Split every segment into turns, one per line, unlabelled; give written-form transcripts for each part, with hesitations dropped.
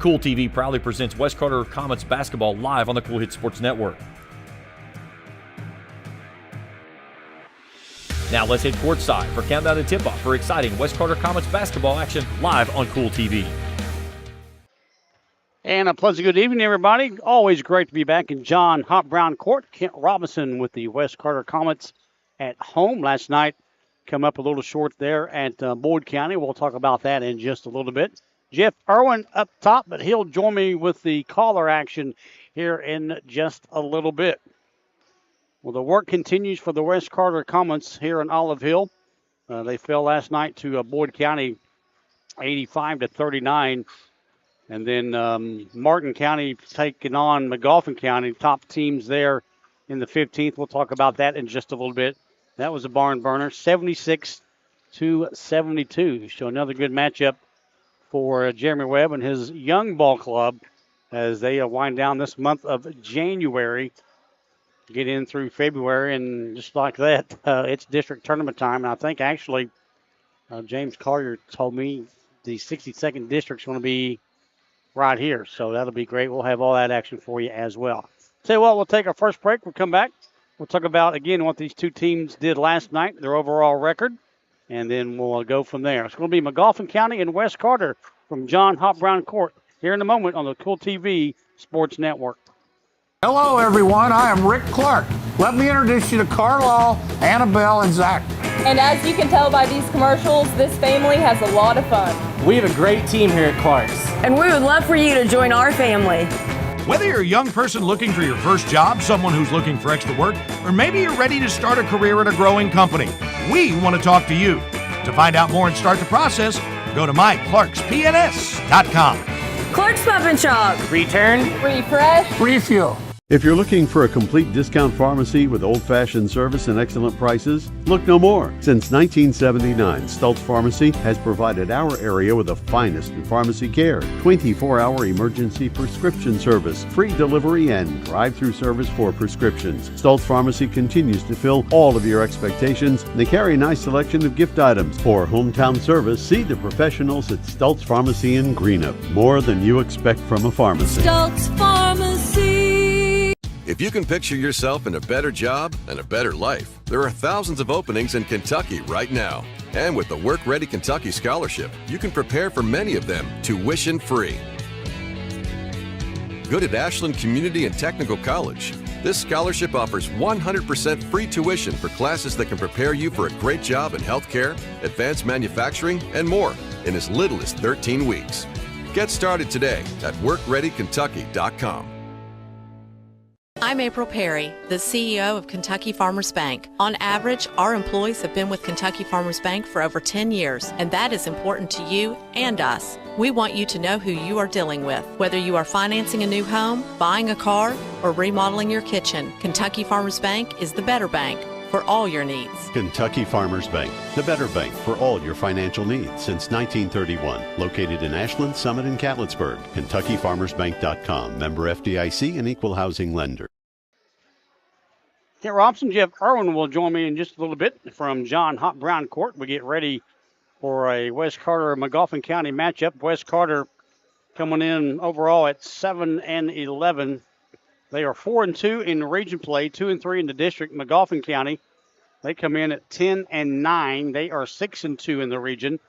Kool TV proudly presents West Carter Comets basketball live on the Kool Hit Sports Network. Now let's hit courtside for countdown and tip-off for exciting West Carter Comets basketball action live on Kool TV.
And a pleasant good evening, everybody. Always great to be back in John Hop Brown Court. Kent Robinson with the West Carter Comets at home last night. Come up a little short there at Boyd County. We'll talk about that in just a little bit. Jeff Irwin up top, but he'll join me with the caller action here in just a little bit. Well, the work continues for the West Carter Comets here in Olive Hill. They fell last night to Boyd County 85-39. And then Martin County taking on Magoffin County, top teams there in the 15th. We'll talk about that in just a little bit. That was a barn burner, 76-72. So another good matchup for Jeremy Webb and his young ball club as they wind down this month of January, get in through February, and just like that, it's district tournament time. And I think actually James Collier told me the 62nd district's going to be right here, so that'll be great. We'll have all that action for you as well. Tell you what, we'll take our first break. We'll come back. We'll talk about, again, what these two teams did last night, their overall record, and then we'll go from there. It's going to be Magoffin County and West Carter from John Hop Brown Court here in a moment on the Kool TV Sports Network.
Hello, everyone. I am Rick Clark. Let me introduce you to Carlisle, Annabelle, and Zach.
And as you can tell by these commercials, this family has a lot of fun.
We have a great team here at Clark's.
And we would love for you to join our family.
Whether you're a young person looking for your first job, someone who's looking for extra work, or maybe you're ready to start a career at a growing company, we want to talk to you. To find out more and start the process, go to myclarkspns.com.
Clark's Pub and Shop.
Return,
Refresh,
Refuel.
If you're looking for a complete discount pharmacy with old-fashioned service and excellent prices, look no more. Since 1979, Stultz Pharmacy has provided our area with the finest in pharmacy care, 24-hour emergency prescription service, free delivery, and drive-through service for prescriptions. Stultz Pharmacy continues to fill all of your expectations. They carry a nice selection of gift items. For hometown service, see the professionals at Stultz Pharmacy in Greenup. More than you expect from a pharmacy.
Stultz Pharmacy.
If you can picture yourself in a better job and a better life, there are thousands of openings in Kentucky right now. And with the Work Ready Kentucky Scholarship, you can prepare for many of them tuition-free. Good at Ashland Community and Technical College. This scholarship offers 100% free tuition for classes that can prepare you for a great job in healthcare, advanced manufacturing, and more in as little as 13 weeks. Get started today at WorkReadyKentucky.com.
I'm April Perry, the CEO of Kentucky Farmers Bank. On average, our employees have been with Kentucky Farmers Bank for over 10 years, and that is important to you and us. We want you to know who you are dealing with. Whether you are financing a new home, buying a car, or remodeling your kitchen, Kentucky Farmers Bank is the better bank for all your needs.
Kentucky Farmers Bank, the better bank for all your financial needs since 1931. Located in Ashland, Summit, and Catlettsburg. KentuckyFarmersBank.com. Member FDIC and Equal Housing Lender.
Kent Robinson, Jeff Irwin will join me in just a little bit from John Hop Brown Court. We get ready for a West Carter-Magoffin County matchup. West Carter coming in overall at 7-11. They are 4-2 in the region play, 2-3 in the district. Magoffin County, they come in at 10-9. They are 6-2 in the region,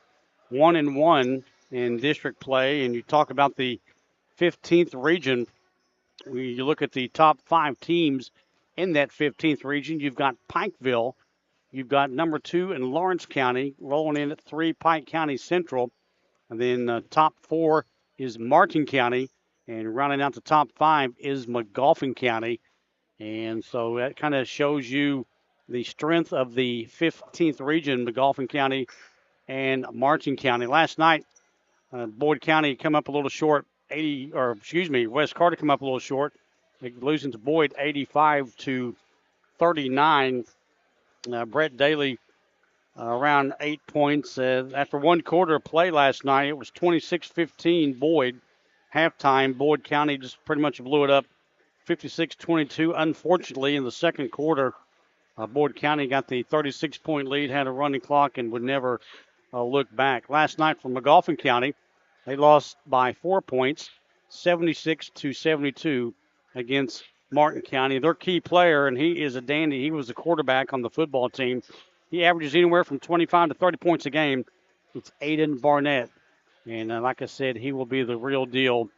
1-1 in district play. And you talk about the 15th region. You look at the top 5 teams in that 15th region. You've got Pikeville. You've got number 2 in Lawrence County, rolling in at 3, Pike County Central. And then top 4 is Martin County. And rounding out the top 5 is Magoffin County. And so that kind of shows you the strength of the 15th region, Magoffin County and Martin County. Last night, Boyd County come up a little short, West Carter come up a little short. Losing to Boyd 85-39. Brett Daly around 8 points. After one quarter of play last night, it was 26-15 Boyd. Halftime, Boyd County just pretty much blew it up 56-22. Unfortunately, in the second quarter, Boyd County got the 36-point lead, had a running clock, and would never look back. Last night for Magoffin County, they lost by 4 points. 76-72 against Martin County. Their key player, and he is a dandy. He was the quarterback on the football team. He averages anywhere from 25 to 30 points a game. It's Aiden Barnett. And like I said, he will be the real deal.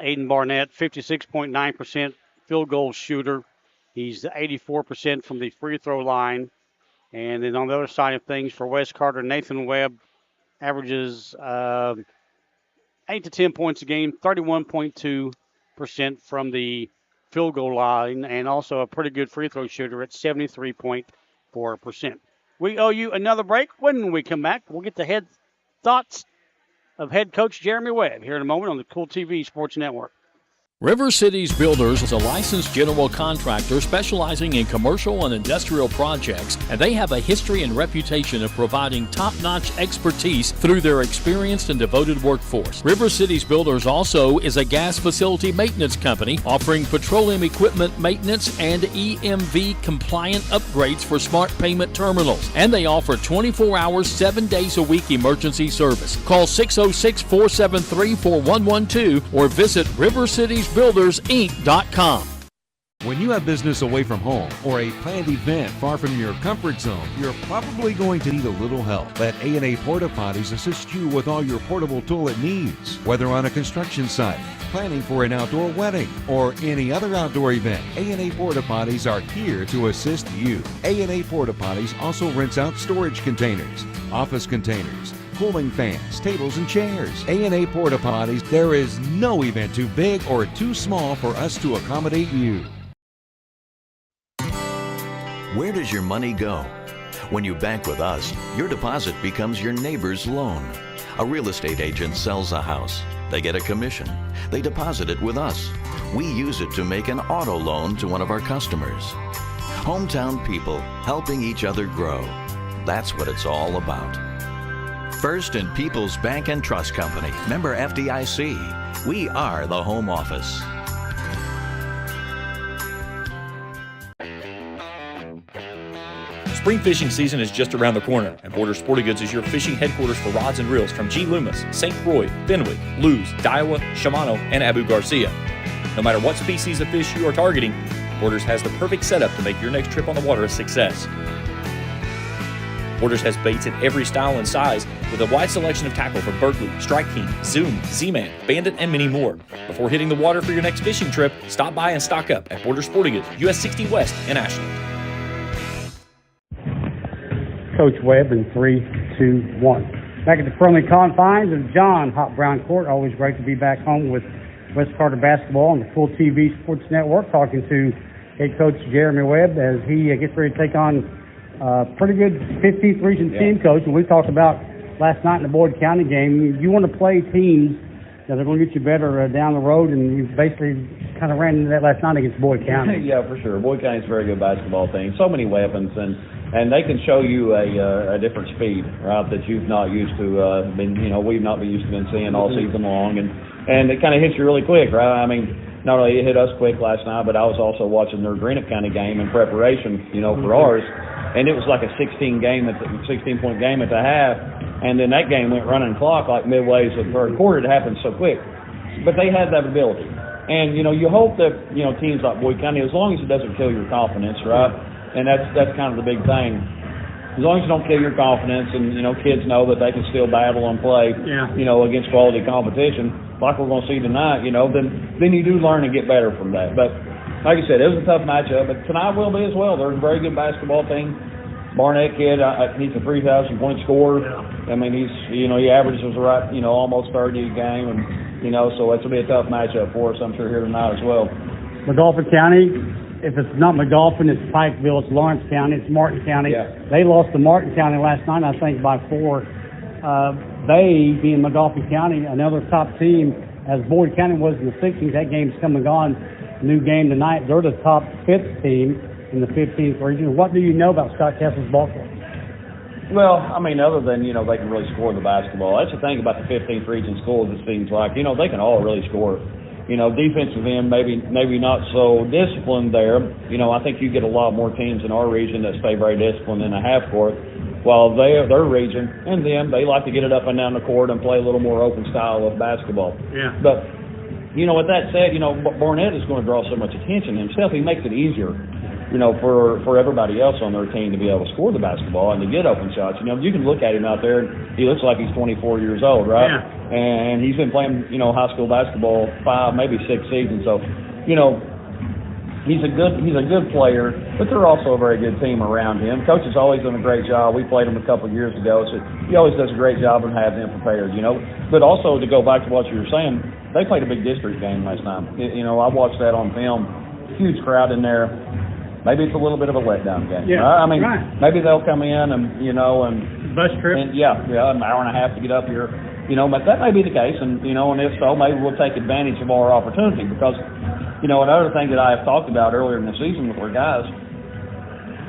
Aiden Barnett, 56.9% field goal shooter. He's 84% from the free throw line. And then on the other side of things for West Carter, Nathan Webb averages 8 to 10 points a game, 31.2% from the field goal line, and also a pretty good free throw shooter at 73.4%. We owe you another break. When we come back, we'll get the head thoughts of head coach Jeremy Webb here in a moment on the Kool TV Sports Network.
River Cities Builders is a licensed general contractor specializing in commercial and industrial projects, and they have a history and reputation of providing top-notch expertise through their experienced and devoted workforce. River Cities Builders also is a gas facility maintenance company offering petroleum equipment maintenance and EMV-compliant upgrades for smart payment terminals, and they offer 24 hours, 7 days a week emergency service. Call 606-473-4112 or visit rivercitiesbuildersinc.com.
When you have business away from home or a planned event far from your comfort zone, you're probably going to need a little help. Let A&A Porta Potties assist you with all your portable toilet needs. Whether on a construction site, planning for an outdoor wedding, or any other outdoor event, A&A Porta Potties are here to assist you. A&A Porta Potties also rents out storage containers, office containers, cooling fans, tables, and chairs. A&A Porta Potties, there is no event too big or too small for us to accommodate you.
Where does your money go? When you bank with us, your deposit becomes your neighbor's loan. A real estate agent sells a house. They get a commission. They deposit it with us. We use it to make an auto loan to one of our customers. Hometown people helping each other grow. That's what it's all about. First and People's Bank and Trust Company, member FDIC. We are the home office.
Spring fishing season is just around the corner, and Border Sporting Goods is your fishing headquarters for rods and reels from G. Loomis, St. Croix, Fenwick, Lewes, Daiwa, Shimano, and Abu Garcia. No matter what species of fish you are targeting, Borders has the perfect setup to make your next trip on the water a success. Borders has baits in every style and size with a wide selection of tackle from Berkeley, Strike King, Zoom, Z-Man, Bandit, and many more. Before hitting the water for your next fishing trip, stop by and stock up at Border Sporting Goods, US 60 West in Ashland.
Coach Webb in 3, 2, 1. Back at the friendly confines of John Hop Brown Court. Always great to be back home with West Carter basketball on the Kool TV Sports Network, talking to head coach Jeremy Webb as he gets ready to take on pretty good 15th region team, coach. And we talked about last night in the Boyd County game. You want to play teams that are going to get you better down the road, and you basically kind of ran into that last night against Boyd County.
Yeah, for sure. Boyd County's a very good basketball team. So many weapons, and they can show you a different speed, right, that you've not used to. We've not been used to seeing all season long, and it kind of hits you really quick, right? I mean, not only it hit us quick last night, but I was also watching their Greenock County game in preparation, for ours. And it was like a 16-point game at the half, and then that game went running clock like midway of the third quarter. It happened so quick, but they had that ability. And you hope that teams like Boyd County, as long as it doesn't kill your confidence, right? And that's kind of the big thing. As long as you don't kill your confidence, and kids know that they can still battle and play, against quality competition, like we're going to see tonight. Then you do learn and get better from that. But like I said, it was a tough matchup, but tonight will be as well. They're a very good basketball team. Barnett kid, he's a 3,000-point scorer. Yeah. I mean, he averages right, almost 30 a game, and so it's gonna be a tough matchup for us, I'm sure, here tonight as well.
Magoffin County, if it's not Magoffin, it's Pikeville, it's Lawrence County, it's Martin County. Yeah. They lost to Martin County last night, I think, by 4. They, being Magoffin County, another top team, as Boyd County was in the 60s. That game's come and gone. New game tonight. They're the top 5th team in the 15th region. What do you know about Scott Castle's ball club?
Well, I mean, other than, they can really score the basketball. That's the thing about the 15th region schools, it seems like. They can all really score. Defensive end, maybe not so disciplined there. I think you get a lot more teams in our region that stay very disciplined in the half court. while their region and them, they like to get it up and down the court and play a little more open style of basketball.
Yeah.
But, with that said, Barnett is going to draw so much attention himself. He makes it easier, for everybody else on their team to be able to score the basketball and to get open shots. You can look at him out there, and he looks like he's 24 years old, right?
Yeah.
And he's been playing, high school basketball 5, maybe 6 seasons. So, he's a good player, but they're also a very good team around him. Coach has always done a great job. We played him a couple of years ago, so he always does a great job and have them prepared, But also, to go back to what you were saying, they played a big district game last night. I watched that on film. Huge crowd in there. Maybe it's a little bit of a letdown game.
Yeah, right.
Maybe they'll come in and, and
bus trip.
And yeah, an hour and a half to get up here. But that may be the case, and if so, maybe we'll take advantage of our opportunity because, another thing that I have talked about earlier in the season with our guys,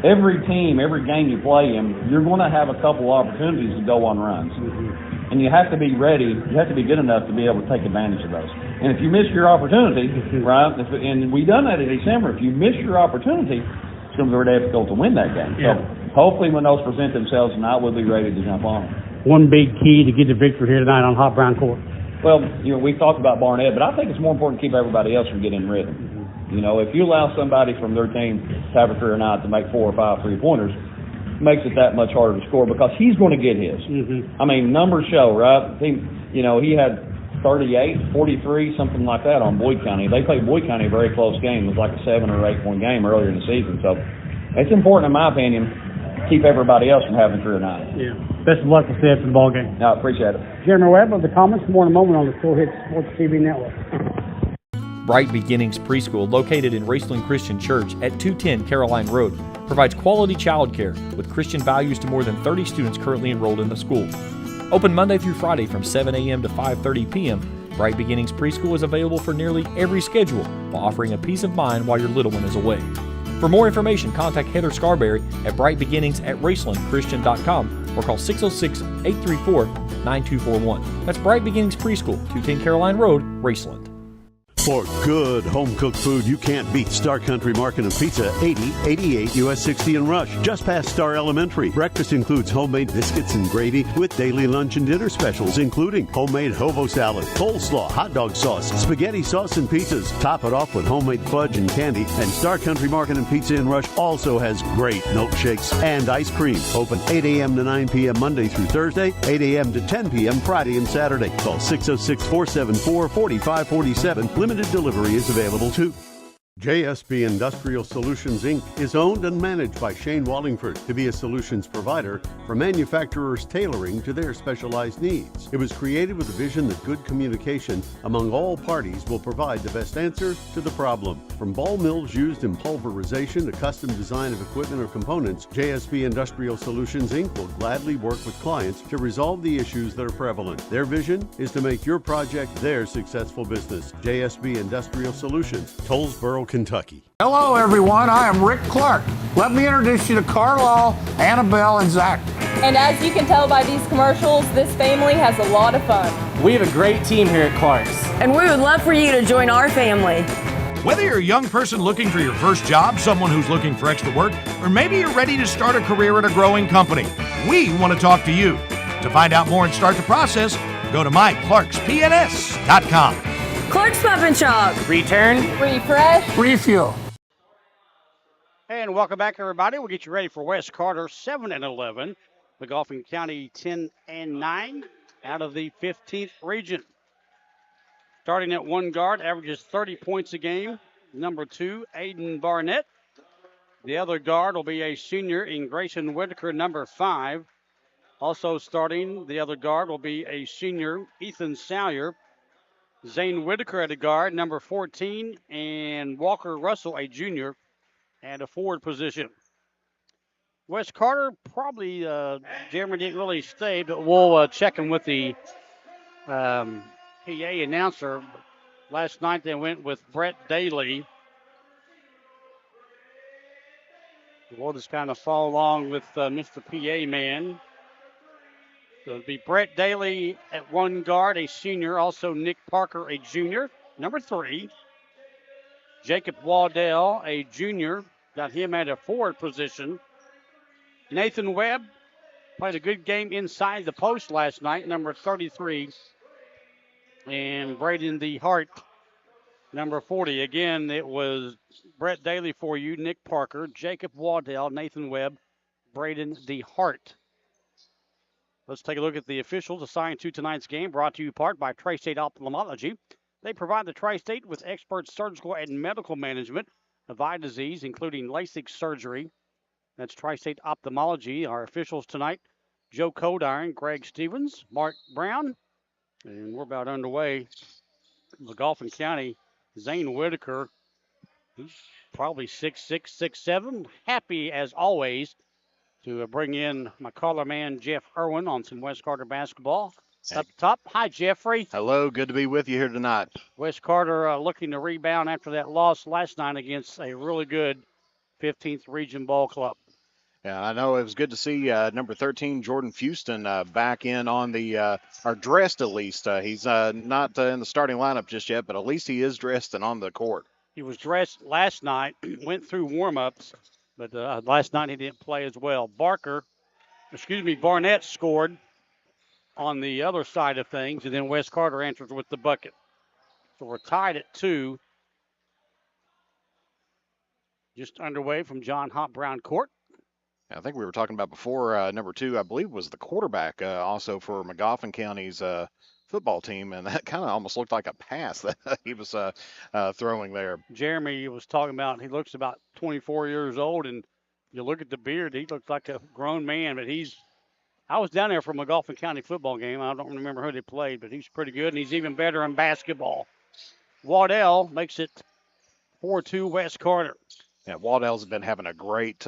every team, every game you play in, you're going to have a couple opportunities to go on runs. Mm-hmm. And you have to be ready, you have to be good enough to be able to take advantage of those. And if you miss your opportunity, right, and we done that in December, if you miss your opportunity, it's going to be very difficult to win that game.
Yeah.
So hopefully when those present themselves tonight, we'll be ready to jump on them.
One big key to get the victory here tonight on hot brown court.
Well, we've talked about Barnett, but I think it's more important to keep everybody else from getting in rhythm. If you allow somebody from their team to have a career night to make 4 or 5 3-pointers, it makes it that much harder to score because he's going to get his.
Mm-hmm.
Numbers show, right? He had 38, 43, something like that on Boyd County. They played Boyd County a very close game. It was like a 7 or 8 point game earlier in the season. So it's important, in my opinion, to keep everybody else from having a career night.
Yeah. Best of luck to stay after the ball game.
No, I appreciate it.
Jeremy Webb of the comments. More in a moment on the Full Hit Sports TV Network.
Bright Beginnings Preschool, located in Raceland Christian Church at 210 Caroline Road, provides quality childcare with Christian values to more than 30 students currently enrolled in the school. Open Monday through Friday from 7 a.m. to 5:30 p.m., Bright Beginnings Preschool is available for nearly every schedule while offering a peace of mind while your little one is away. For more information, contact Heather Scarberry at brightbeginningsatRacelandChristian.com or call 606-834-9241. That's Bright Beginnings Preschool, 210 Caroline Road, Raceland.
For good home-cooked food you can't beat, Star Country Market and Pizza, 8088 US 60 in Rush, just past Star Elementary. Breakfast includes homemade biscuits and gravy with daily lunch and dinner specials, including homemade hobo salad, coleslaw, hot dog sauce, spaghetti sauce, and pizzas. Top it off with homemade fudge and candy. And Star Country Market and Pizza in Rush also has great milkshakes and ice cream. Open 8 a.m. to 9 p.m. Monday through Thursday, 8 a.m. to 10 p.m. Friday and Saturday. Call 606-474-4547. Limited delivery is available too. JSB Industrial Solutions, Inc. is owned and managed by Shane Wallingford to be a solutions provider for manufacturers tailoring to their specialized needs. It was created with the vision that good communication among all parties will provide the best answer to the problem. From ball mills used in pulverization to custom design of equipment or components, JSB Industrial Solutions, Inc. will gladly work with clients to resolve the issues that are prevalent. Their vision is to make your project their successful business. JSB Industrial Solutions, Tollsboro, Kentucky.
Hello, everyone. I am Rick Clark. Let me introduce you to Carlisle, Annabelle, and Zach.
And as you can tell by these commercials, this family has a lot of fun.
We have a great team here at Clark's.
And we would love for you to join our family.
Whether you're a young person looking for your first job, someone who's looking for extra work, or maybe you're ready to start a career at a growing company, we want to talk to you. To find out more and start the process, go to myclarkspns.com.
Clark's Pub and Shop.
Return.
Refresh.
Refuel.
And welcome back, everybody. We'll get you ready for West Carter, 7-11. Magoffin County, 10-9 out of the 15th region. Starting at one guard, averages 30 points a game. Number 2, Aiden Barnett. The other guard will be a senior in Grayson Whitaker, number 5. Also starting, the other guard will be a senior, Ethan Salyer. Zane Whitaker at a guard, number 14, and Walker Russell, a junior, at a forward position. West Carter probably, Jeremy didn't really stay, but we'll check in with the PA announcer. Last night they went with Brett Daly. We'll just kind of follow along with Mr. PA man. So it'll be Brett Daly at one guard, a senior. Also Nick Parker, a junior, number 3. Jacob Waddell, a junior. Got him at a forward position. Nathan Webb played a good game inside the post last night, number 33. And Braden DeHart, number 40. Again, it was Brett Daly for you, Nick Parker, Jacob Waddell, Nathan Webb, Braden DeHart. Let's take a look at the officials assigned to tonight's game, brought to you in part by Tri-State Ophthalmology. They provide the Tri-State with expert surgical and medical management of eye disease, including LASIK surgery. That's Tri-State Ophthalmology. Our officials tonight, Joe Codiron, Greg Stevens, Mark Brown, and we're about underway. Magoffin County, Zane Whitaker, he's probably 6'6", 6'7", happy as always to bring in my color man, Jeff Irwin, on some West Carter basketball. Up top, hi, Jeffrey.
Hello, good to be with you here tonight.
West Carter looking to rebound after that loss last night against a really good 15th Region Ball Club.
Yeah, I know it was good to see number 13, Jordan Fuston, back in on the, or dressed at least. He's not in the starting lineup just yet, but at least he is dressed and on the court.
He was dressed last night, went through warm-ups, but last night he didn't play as well. Barnett scored on the other side of things, and then West Carter answers with the bucket. So we're tied at 2. Just underway from John Hop Brown Court.
I think we were talking about before, number 2, I believe, was the quarterback also for Magoffin County's football team, and that kind of almost looked like a pass that he was throwing there.
Jeremy was talking about, he looks about 24 years old, and you look at the beard, he looks like a grown man, but I was down there for a Magoffin County football game. I don't remember who they played, but he's pretty good, and he's even better in basketball. Waddell makes it 4-2 West Carter.
Yeah, Waddell's been having a great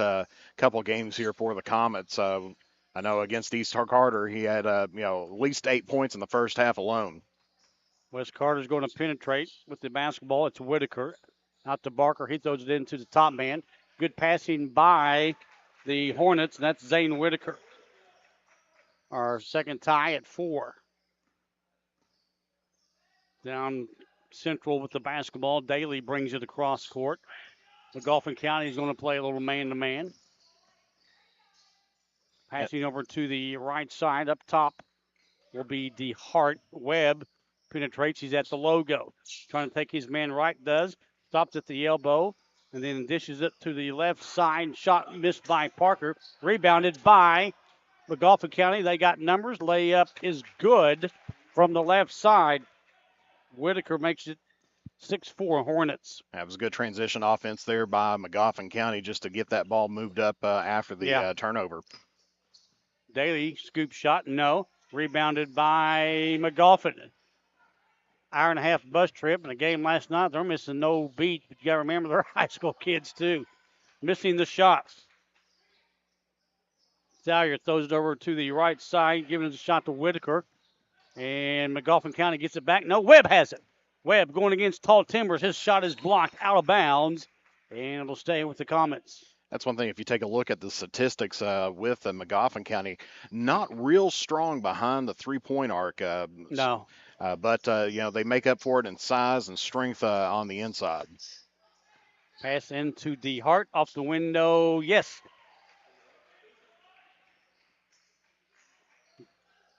couple games here for the Comets. I know against East Carter, he had at least 8 points in the first half alone.
West Carter's going to penetrate with the basketball. It's Whitaker. Out to Barker. He throws it into the top man. Good passing by the Hornets, and that's Zane Whitaker. Our second tie at 4. Down central with the basketball. Daly brings it across court. Magoffin County is going to play a little man-to-man. Passing over to the right side. Up top will be DeHart. Webb penetrates. He's at the logo. Trying to take his man right, does. Stops at the elbow, and then dishes it to the left side. Shot missed by Parker. Rebounded by Magoffin County. They got numbers. Layup is good from the left side. Whitaker makes it 6-4 Hornets.
That was a good transition offense there by Magoffin County just to get that ball moved up after the turnover.
Daly, scoop shot, no. Rebounded by Magoffin. Hour and a half bus trip in a game last night. They're missing no beat, but you got to remember they're high school kids too. Missing the shots. Salyer throws it over to the right side, giving the shot to Whitaker. And Magoffin County gets it back. No, Webb has it. Webb going against Tall Timbers. His shot is blocked out of bounds, and it'll stay with the Comets.
That's one thing. If you take a look at the statistics with Magoffin County, not real strong behind the three-point arc.
No.
But they make up for it in size and strength on the inside.
Pass into DeHart. Off the window. Yes.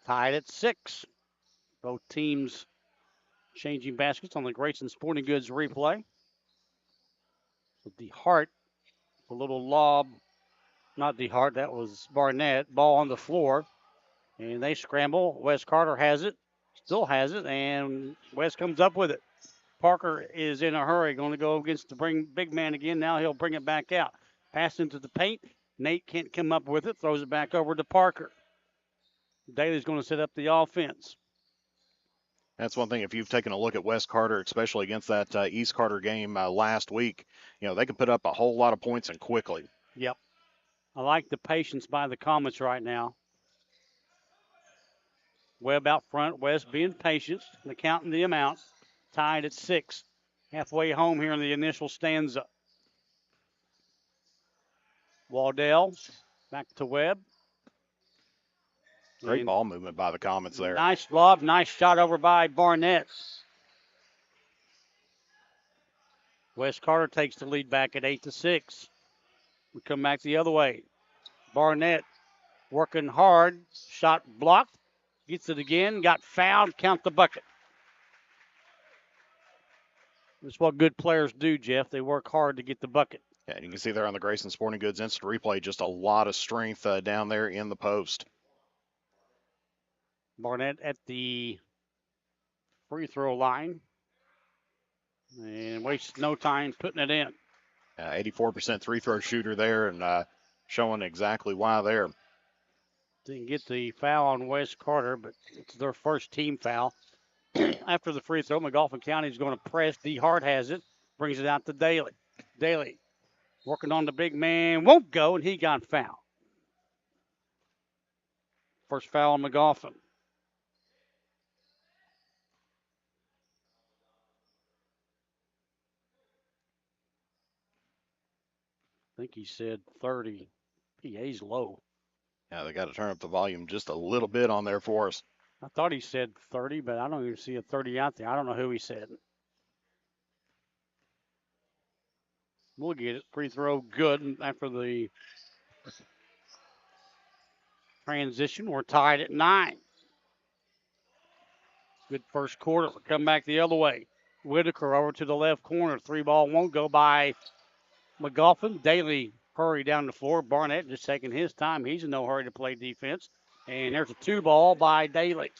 Tied at 6. Both teams changing baskets on the Grayson Sporting Goods replay. So DeHart, a little lob. Not DeHart, that was Barnett. Ball on the floor. And they scramble. West Carter has it. Still has it. And West comes up with it. Parker is in a hurry. Going to go against the big man again. Now he'll bring it back out. Pass into the paint. Nate can't come up with it. Throws it back over to Parker. Daly's going to set up the offense.
That's one thing. If you've taken a look at West Carter, especially against that East Carter game last week, they can put up a whole lot of points and quickly.
Yep. I like the patience by the Comets right now. Webb out front. West being patient and counting the amount. Tied at 6. Halfway home here in the initial stanza. Waddell back to Webb.
Great ball movement by the Comets there.
Nice lob, nice shot over by Barnett. West Carter takes the lead back at 8-6. We come back the other way. Barnett Working hard. Shot blocked. Gets it again. Got fouled. Count the bucket. That's what good players do, Jeff. They work hard to get the bucket.
Yeah, and you can see there on the Grayson Sporting Goods instant replay, just a lot of strength down there in the post.
Barnett at the free throw line. And wastes no time putting it in.
84% free throw shooter there, and showing exactly why there.
Didn't get the foul on Wes Carter, but it's their first team foul. After the free throw, Magoffin County is going to press. D. Hart has it. Brings it out to Daly. Daly working on the big man. Won't go, and he got fouled. First foul on Magoffin. I think he said 30. PA's low.
Yeah, they got to turn up the volume just a little bit on there for us.
I thought he said 30, but I don't even see a 30 out there. I don't know who he said. We'll get it. Free throw good after the transition. We're tied at 9. Good first quarter. We'll come back the other way. Whitaker over to the left corner. 3-ball won't go by Magoffin. Daly hurry down the floor. Barnett just taking his time. He's in no hurry to play defense. And there's a 2-ball by Daly.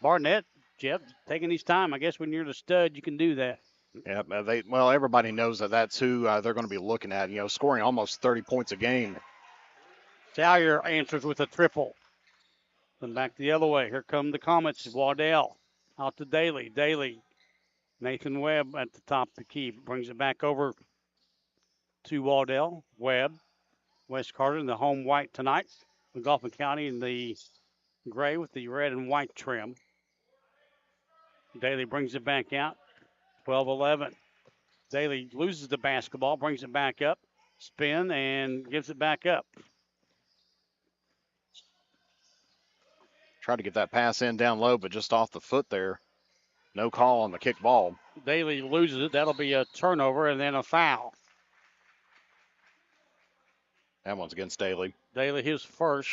Barnett, Jeff, taking his time. I guess when you're the stud, you can do that.
Yeah, everybody knows that that's who they're going to be looking at. Scoring almost 30 points a game.
Salyer answers with a triple. Then back the other way. Here come the Comets. Waddell out to Daly. Daly. Nathan Webb at the top of the key. Brings it back over to Waddell. Webb. Wes Carter in the home white tonight. Magoffin County in the gray with the red and white trim. Daly brings it back out. 12-11. Daly loses the basketball, brings it back up, spin, and gives it back up.
Try to get that pass in down low, but just off the foot there. No call on the kick ball.
Daly loses it. That'll be a turnover and then a foul.
That one's against Daly.
Daly, his first.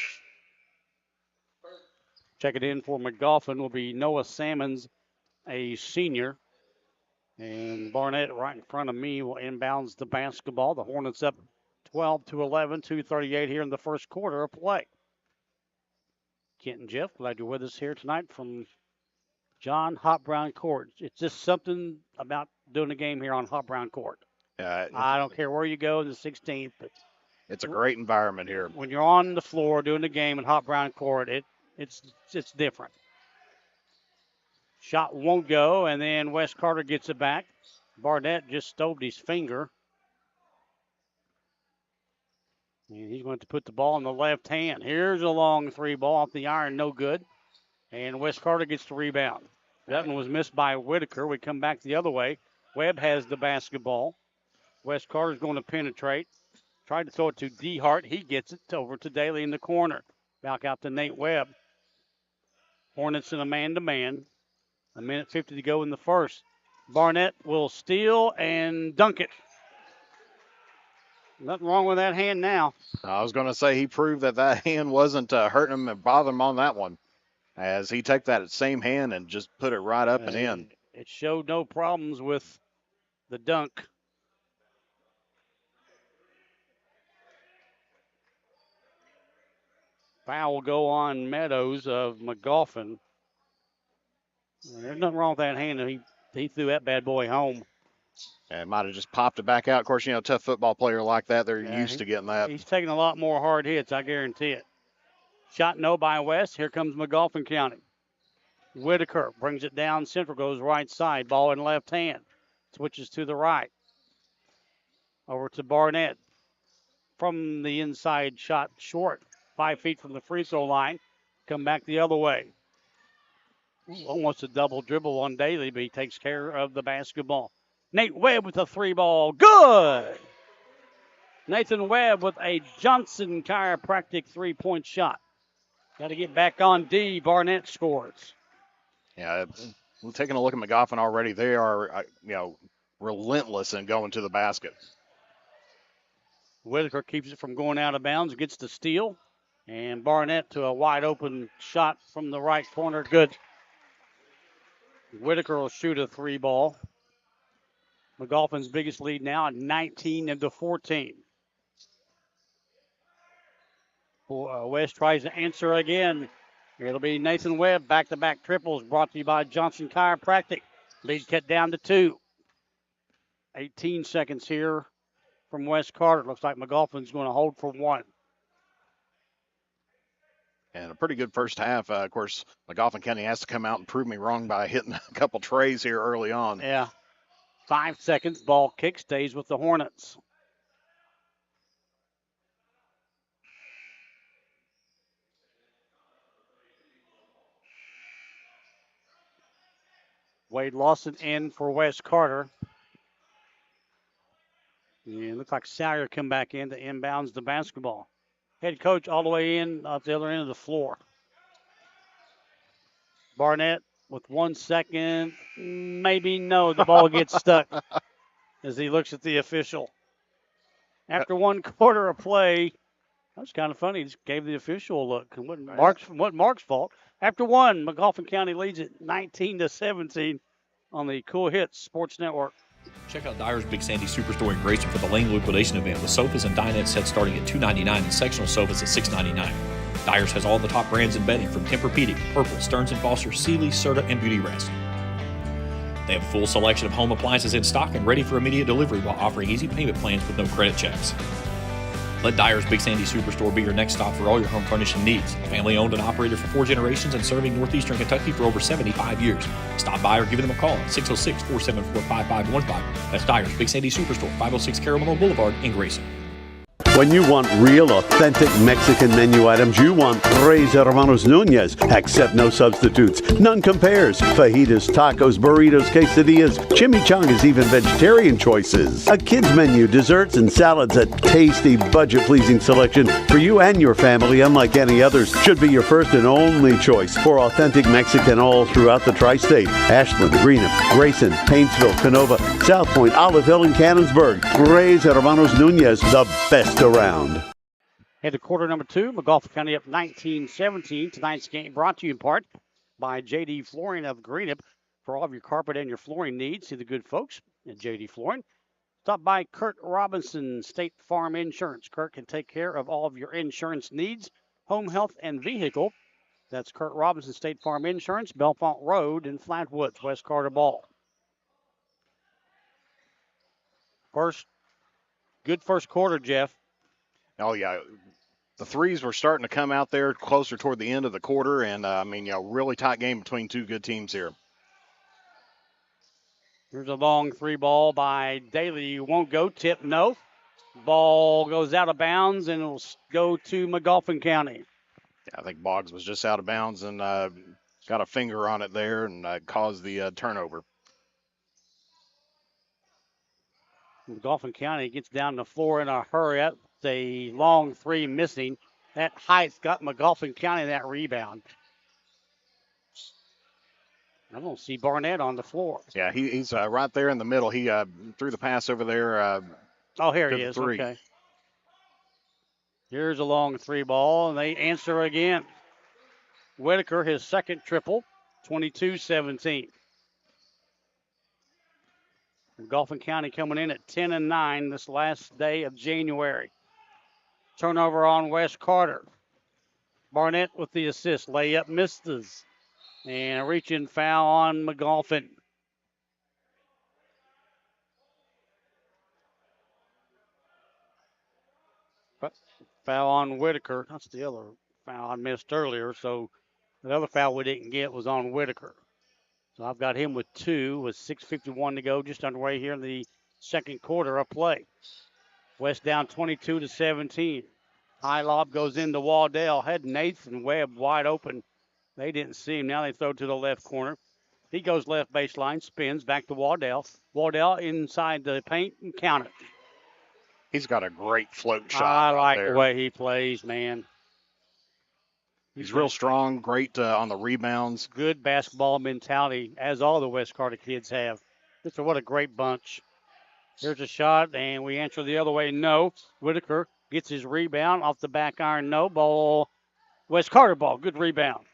Check it in for Magoffin will be Noah Salmons, a senior. And Barnett right in front of me will inbounds the basketball. The Hornets up 12-11, 2:38 here in the first quarter of play. Kent and Jeff, glad you're with us here tonight from John Hop Brown Court. It's just something about doing a game here on Hop Brown Court. I don't care where you go in the 16th, but
it's a great environment here.
When you're on the floor doing the game in Hop Brown Court, it's different. Shot won't go, and then Wes Carter gets it back. Barnett just stoved his finger. And he's going to put the ball in the left hand. Here's a long 3-ball off the iron, no good. And Wes Carter gets the rebound. That one was missed by Whitaker. We come back the other way. Webb has the basketball. Wes Carter's going to penetrate. Tried to throw it to D. Hart. He gets it over to Daly in the corner. Back out to Nate Webb. Hornets in a man-to-man. 1:50 to go in the first. Barnett will steal and dunk it. Nothing wrong with that hand now.
I was going to say he proved that hand wasn't hurting him and bothering him on that one, as he took that same hand and just put it right up and in.
It showed no problems with the dunk. Foul will go on Meadows of Magoffin. There's nothing wrong with that hand. He threw that bad boy home.
And might have just popped it back out. Of course, tough football player like that, they're used to getting that.
He's taking a lot more hard hits, I guarantee it. Shot no by West. Here comes Magoffin County. Whitaker brings it down. Central goes right side. Ball in left hand. Switches to the right. Over to Barnett. From the inside shot short. 5 feet from the free throw line. Come back the other way. Almost a double dribble on Daly, but he takes care of the basketball. Nate Webb with a 3-ball. Good! Nathan Webb with a Johnson Chiropractic 3-point shot. Got to get back on D. Barnett scores.
Yeah, we're taking a look at Magoffin already. They are, relentless in going to the basket.
Whitaker keeps it from going out of bounds, gets the steal. And Barnett to a wide open shot from the right corner. Good. Whitaker will shoot a 3 ball. Magoffin's biggest lead now at 19-14. West tries to answer again. It'll be Nathan Webb, back-to-back triples brought to you by Johnson Chiropractic. Lead cut down to 2. 18 seconds here from West Carter. Looks like Magoffin's going to hold for 1.
And a pretty good first half. Of course, Magoffin County has to come out and prove me wrong by hitting a couple trays here early on.
Yeah. 5 seconds. Ball kick stays with the Hornets. Wade Lawson in for West Carter. Yeah, it looks like Sawyer come back in to inbounds the basketball. Head coach all the way in up the other end of the floor. Barnett with 1 second. Maybe no. The ball gets stuck as he looks at the official. After 1 quarter of play, that's kind of funny. He just gave the official a look. And wasn't Mark's fault. After 1, Magoffin County leads it 19-17 on the Cool Hits Sports Network.
Check out Dyer's Big Sandy Superstore in Grayson for the Lane liquidation event with sofas and dinette sets starting at $299 and sectional sofas at $699. Dyer's has all the top brands in bedding from Tempur-Pedic, Purple, Stearns & Foster, Sealy, Serta, and Beauty Rest. They have a full selection of home appliances in stock and ready for immediate delivery while offering easy payment plans with no credit checks. Let Dyer's Big Sandy Superstore be your next stop for all your home furnishing needs. Family owned and operated for 4 generations and serving northeastern Kentucky for over 75 years. Stop by or give them a call at 606-474-5515. That's Dyer's Big Sandy Superstore, 506 Caramel Boulevard in Grayson.
When you want real, authentic Mexican menu items, you want Tres Hermanos Nunez. Accept no substitutes. None compares. Fajitas, tacos, burritos, quesadillas, chimichangas, even vegetarian choices. A kids menu, desserts, and salads. A tasty, budget-pleasing selection for you and your family, unlike any others. Should be your first and only choice for authentic Mexican all throughout the tri-state. Ashland, Greenup, Grayson, Painesville, Canova, South Point, Olive Hill, and Cannonsburg. Tres Hermanos Nunez, the best around.
Head to quarter number 2. Magoffin County up 19-17. Tonight's game brought to you in part by J.D. Flooring of Greenup. For all of your carpet and your flooring needs, see the good folks at J.D. Flooring. Stop by Kurt Robinson State Farm Insurance. Kurt can take care of all of your insurance needs, home health, and vehicle. That's Kurt Robinson State Farm Insurance, Belfont Road in Flatwoods, West Carter ball. Good first quarter, Jeff.
Oh, yeah. The threes were starting to come out there closer toward the end of the quarter, and, really tight game between two good teams here.
Here's a long 3 ball by Daly. Won't go. Tip, no. Ball goes out of bounds, and it'll go to Magoffin County.
Yeah, I think Boggs was just out of bounds and got a finger on it there and caused the turnover.
Magoffin County gets down the floor in a hurry. That's a long 3 missing. That height's got Magoffin County that rebound. I don't see Barnett on the floor.
Yeah, he's right there in the middle. He threw the pass over there.
Here he is. Okay. Here's a long 3 ball, and they answer again. Whitaker, his second triple, 22-17. Magoffin County coming in at 10-9 this last day of January. Turnover on West Carter. Barnett with the assist. Layup misses. And a reach-in foul on Magoffin. Foul on Whitaker. That's the other foul I missed earlier. So the other foul we didn't get was on Whitaker. So I've got him with 2 with 6:51 to go, just underway here in the second quarter of play. West down 22-17. High lob goes into Waddell. Had Nathan Webb wide open. They didn't see him. Now they throw to the left corner. He goes left baseline, spins back to Waddell. Waddell inside the paint and count it.
He's got a great float shot.
I like
there.
the way he plays, man.
He's real strong, great on the rebounds.
Good basketball mentality, as all the West Carter kids have. What a great bunch. Here's a shot, and we answer the other way, no. Whitaker gets his rebound off the back iron, no. Ball Wes Carter ball. Good rebound.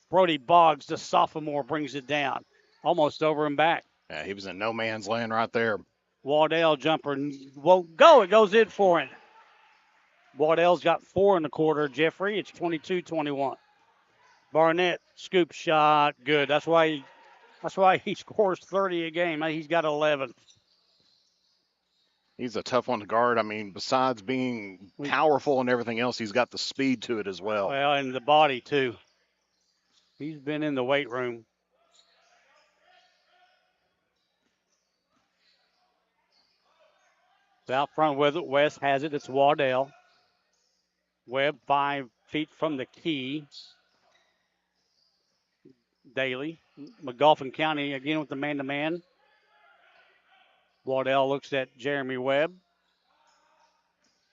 Brody Boggs, the sophomore, brings it down. Almost over and back.
Yeah, he was in no man's land right there.
Waddell jumper won't go. It goes in for him. Waddell's got 4 in the quarter, Jeffrey. It's 22-21. Barnett, scoop shot, good. That's why he scores 30 a game. He's got 11.
He's a tough one to guard. I mean, besides being powerful and everything else, he's got the speed to it as well.
Well, and the body, too. He's been in the weight room. Out front with it. West has it. It's Waddell. Webb 5 feet from the key. Daly. Magoffin County again with the man-to-man. Waddell looks at Jeremy Webb.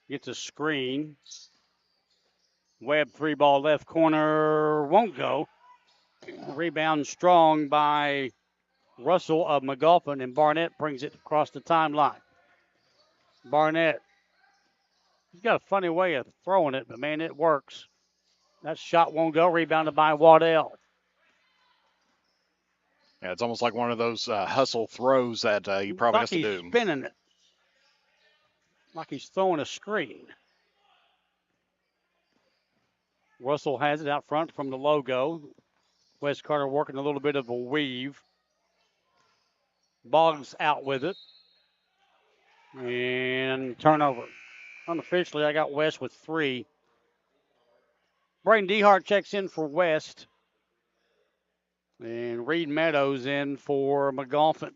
Gets a screen. Webb 3-ball left corner. Won't go. Rebound strong by Russell of Magoffin, and Barnett brings it across the timeline. Barnett. He's got a funny way of throwing it, but, man, it works. That shot won't go. Rebounded by Waddell.
Yeah, it's almost like one of those hustle throws that you probably have to do.
He's spinning it. Like he's throwing a screen. Russell has it out front from the logo. Wes Carter working a little bit of a weave. Boggs out with it. And turnover. Unofficially, I got West with 3. Braden Dehart checks in for West. And Reed Meadows in for Magoffin.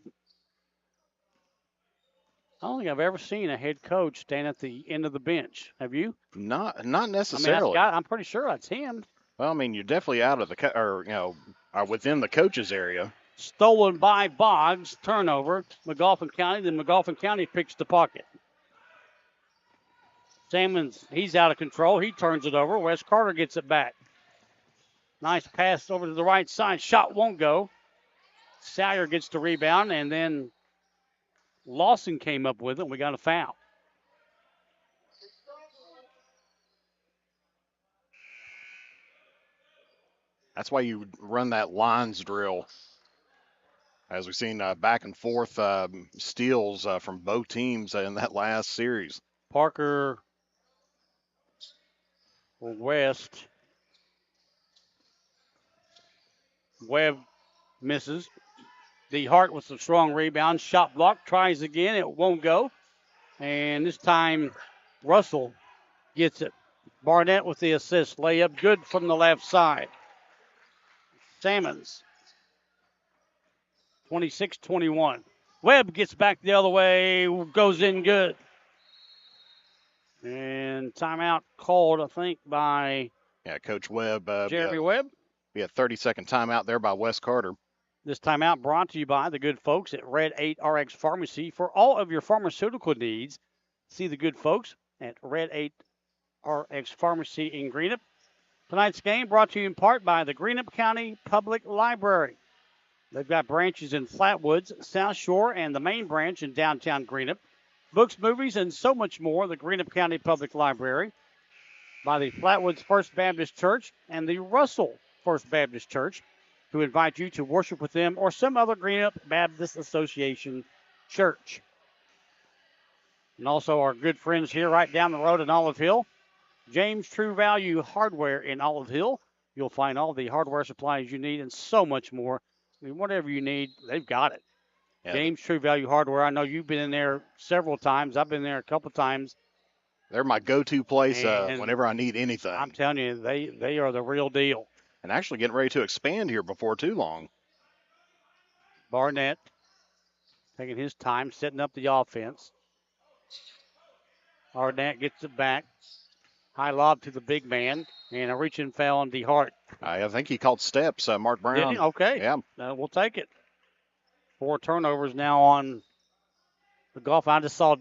I don't think I've ever seen a head coach stand at the end of the bench. Have you?
Not necessarily.
I'm pretty sure that's him.
Well, I mean, you're definitely out of the within the coach's area.
Stolen by Boggs. Turnover. Magoffin County. Then Magoffin County picks the pocket. Salmons, he's out of control. He turns it over. Wes Carter gets it back. Nice pass over to the right side. Shot won't go. Sawyer gets the rebound, and then Lawson came up with it. We got a foul.
That's why you run that lines drill. As we've seen back and forth steals from both teams in that last series.
Parker for West. Webb misses. DeHart with a strong rebound. Shot block. Tries again. It won't go. And this time Russell gets it. Barnett with the assist. Layup good from the left side. Salmons. 26-21. Webb gets back the other way. Goes in good. And timeout called, I think, by
Coach Webb.
Jeremy Webb.
We had 30-second timeout there by Wes Carter.
This timeout brought to you by the good folks at Red 8 RX Pharmacy. For all of your pharmaceutical needs, see the good folks at Red 8 RX Pharmacy in Greenup. Tonight's game brought to you in part by the Greenup County Public Library. They've got branches in Flatwoods, South Shore, and the main branch in downtown Greenup. Books, movies, and so much more. The Greenup County Public Library. By the Flatwoods First Baptist Church and the Russell First Baptist Church, who invite you to worship with them or some other Greenup Baptist Association church. And also our good friends here right down the road in Olive Hill. James True Value Hardware in Olive Hill. You'll find all the hardware supplies you need and so much more. I mean, whatever you need, they've got it. Yeah. James True Value Hardware. I know you've been in there several times. I've been there a couple times.
They're my go-to place whenever I need anything.
I'm telling you, they are the real deal.
And actually getting ready to expand here before too long.
Barnett taking his time, setting up the offense. Barnett gets it back. High lob to the big man, and a reach-in foul on DeHart.
I think he called steps, Mark Brown.
Did he? Okay.
Yeah.
We'll take it. 4 turnovers now on the golf. I just saw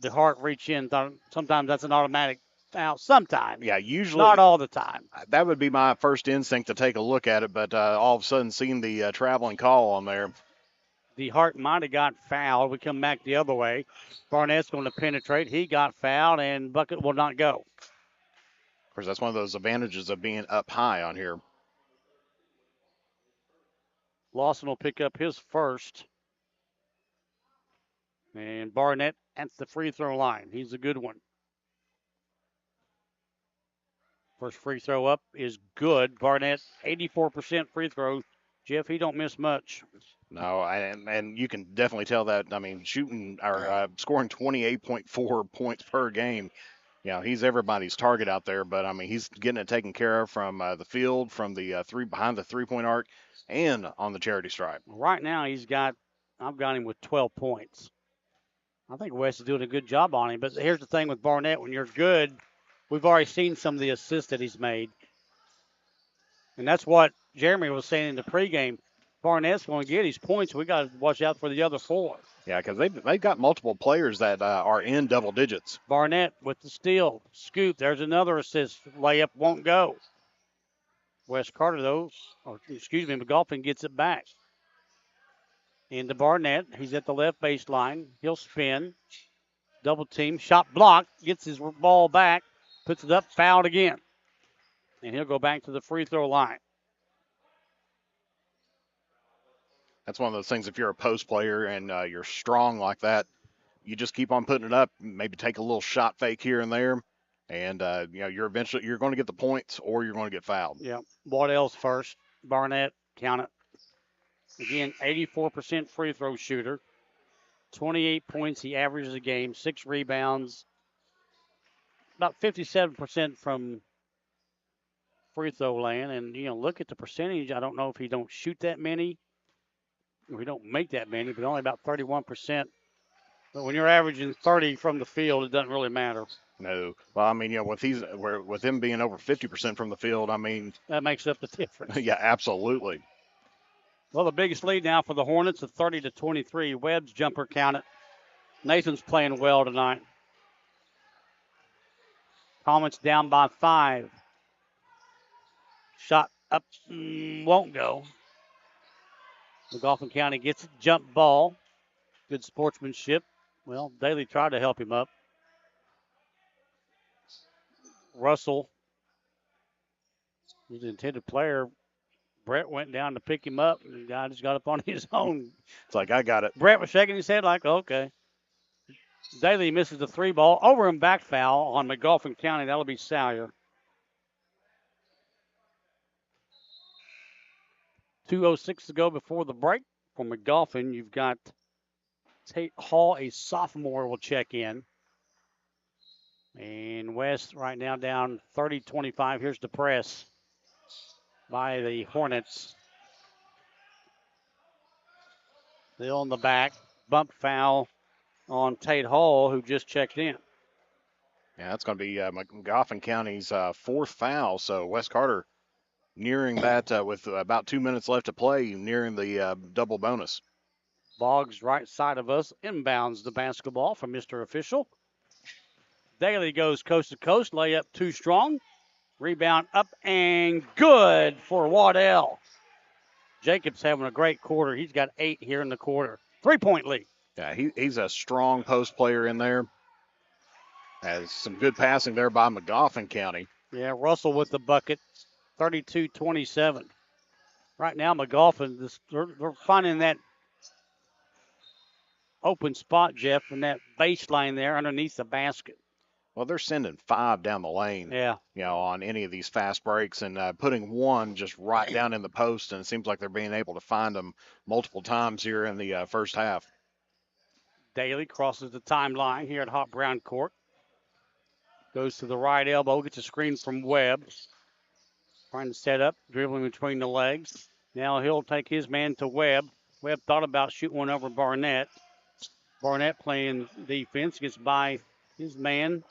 DeHart reach in. Thought sometimes that's an automatic foul. Sometimes.
Yeah, usually.
Not all the time.
That would be my first instinct to take a look at it, but all of a sudden seeing the traveling call on there.
DeHart might have got fouled. We come back the other way. Barnett's going to penetrate. He got fouled, and bucket will not go.
Of course, that's one of those advantages of being up high on here.
Lawson will pick up his first. And Barnett at the free throw line. He's a good one. First free throw up is good. Barnett, 84% free throw. Jeff, he don't miss much.
No, and you can definitely tell that. I mean, shooting or scoring 28.4 points per game. You know, he's everybody's target out there, but I mean, he's getting it taken care of from the field, from the behind the 3-point arc, and on the charity stripe.
Right now, I've got him with 12 points. I think Wes is doing a good job on him. But here's the thing with Barnett: when you're good, we've already seen some of the assists that he's made, and that's what Jeremy was saying in the pregame. Barnett's going to get his points. We got to watch out for the other four.
Yeah, because they've got multiple players that are in double digits.
Barnett with the steal. Scoop. There's another assist. Layup won't go. Wes Carter, though, Magoffin gets it back. Into Barnett. He's at the left baseline. He'll spin. Double team. Shot blocked. Gets his ball back. Puts it up. Fouled again. And he'll go back to the free throw line.
That's one of those things, if you're a post player and you're strong like that, you just keep on putting it up, maybe take a little shot fake here and there, and you're going to get the points or you're going to get fouled.
Yeah. Waddell's first. Barnett, count it. Again, 84% free throw shooter. 28 points he averages a game, 6 rebounds. About 57% from free throw land. And, look at the percentage. I don't know if he don't shoot that many. We don't make that many, but only about 31%. But when you're averaging 30 from the field, it doesn't really matter.
No. Well, I mean, with him being over 50% from the field, I mean.
That makes up the difference.
Yeah, absolutely.
Well, the biggest lead now for the Hornets is 30-23. Webb's jumper counted. Nathan's playing well tonight. Comets down by 5. Shot up, won't go. Magoffin County gets it, jump ball. Good sportsmanship. Well, Daly tried to help him up. Russell, who's the intended player. Brett went down to pick him up, and the guy just got up on his own.
It's like, I got it.
Brett was shaking his head like, okay. Daly misses the 3 ball. Over and back foul on Magoffin County. That'll be Salyer. 2:06 to go before the break. For Magoffin, you've got Tate Hall, a sophomore, will check in. And West right now down 30-25. Here's the press by the Hornets. Still in the back. Bump foul on Tate Hall, who just checked in.
Yeah, that's going to be Magoffin County's 4th foul. So Wes Carter nearing that with about 2 minutes left to play, nearing the double bonus.
Boggs right side of us inbounds the basketball from Mr. Official. Daly goes coast to coast. Layup too strong. Rebound up and good for Waddell. Jacobs having a great quarter. He's got 8 here in the quarter. 3-point lead.
Yeah, he's a strong post player in there. Has some good passing there by Magoffin County.
Yeah, Russell with the bucket. 32-27. Right now, Magoffin, they're finding that open spot, Jeff, in that baseline there underneath the basket.
Well, they're sending 5 down the lane,
yeah,
on any of these fast breaks and putting 1 just right down in the post, and it seems like they're being able to find them multiple times here in the first half.
Daly crosses the timeline here at Hot Brown Court. Goes to the right elbow, gets a screen from Webb. Trying to set up, dribbling between the legs. Now he'll take his man to Webb. Webb thought about shooting one over Barnett. Barnett playing defense, gets by his man.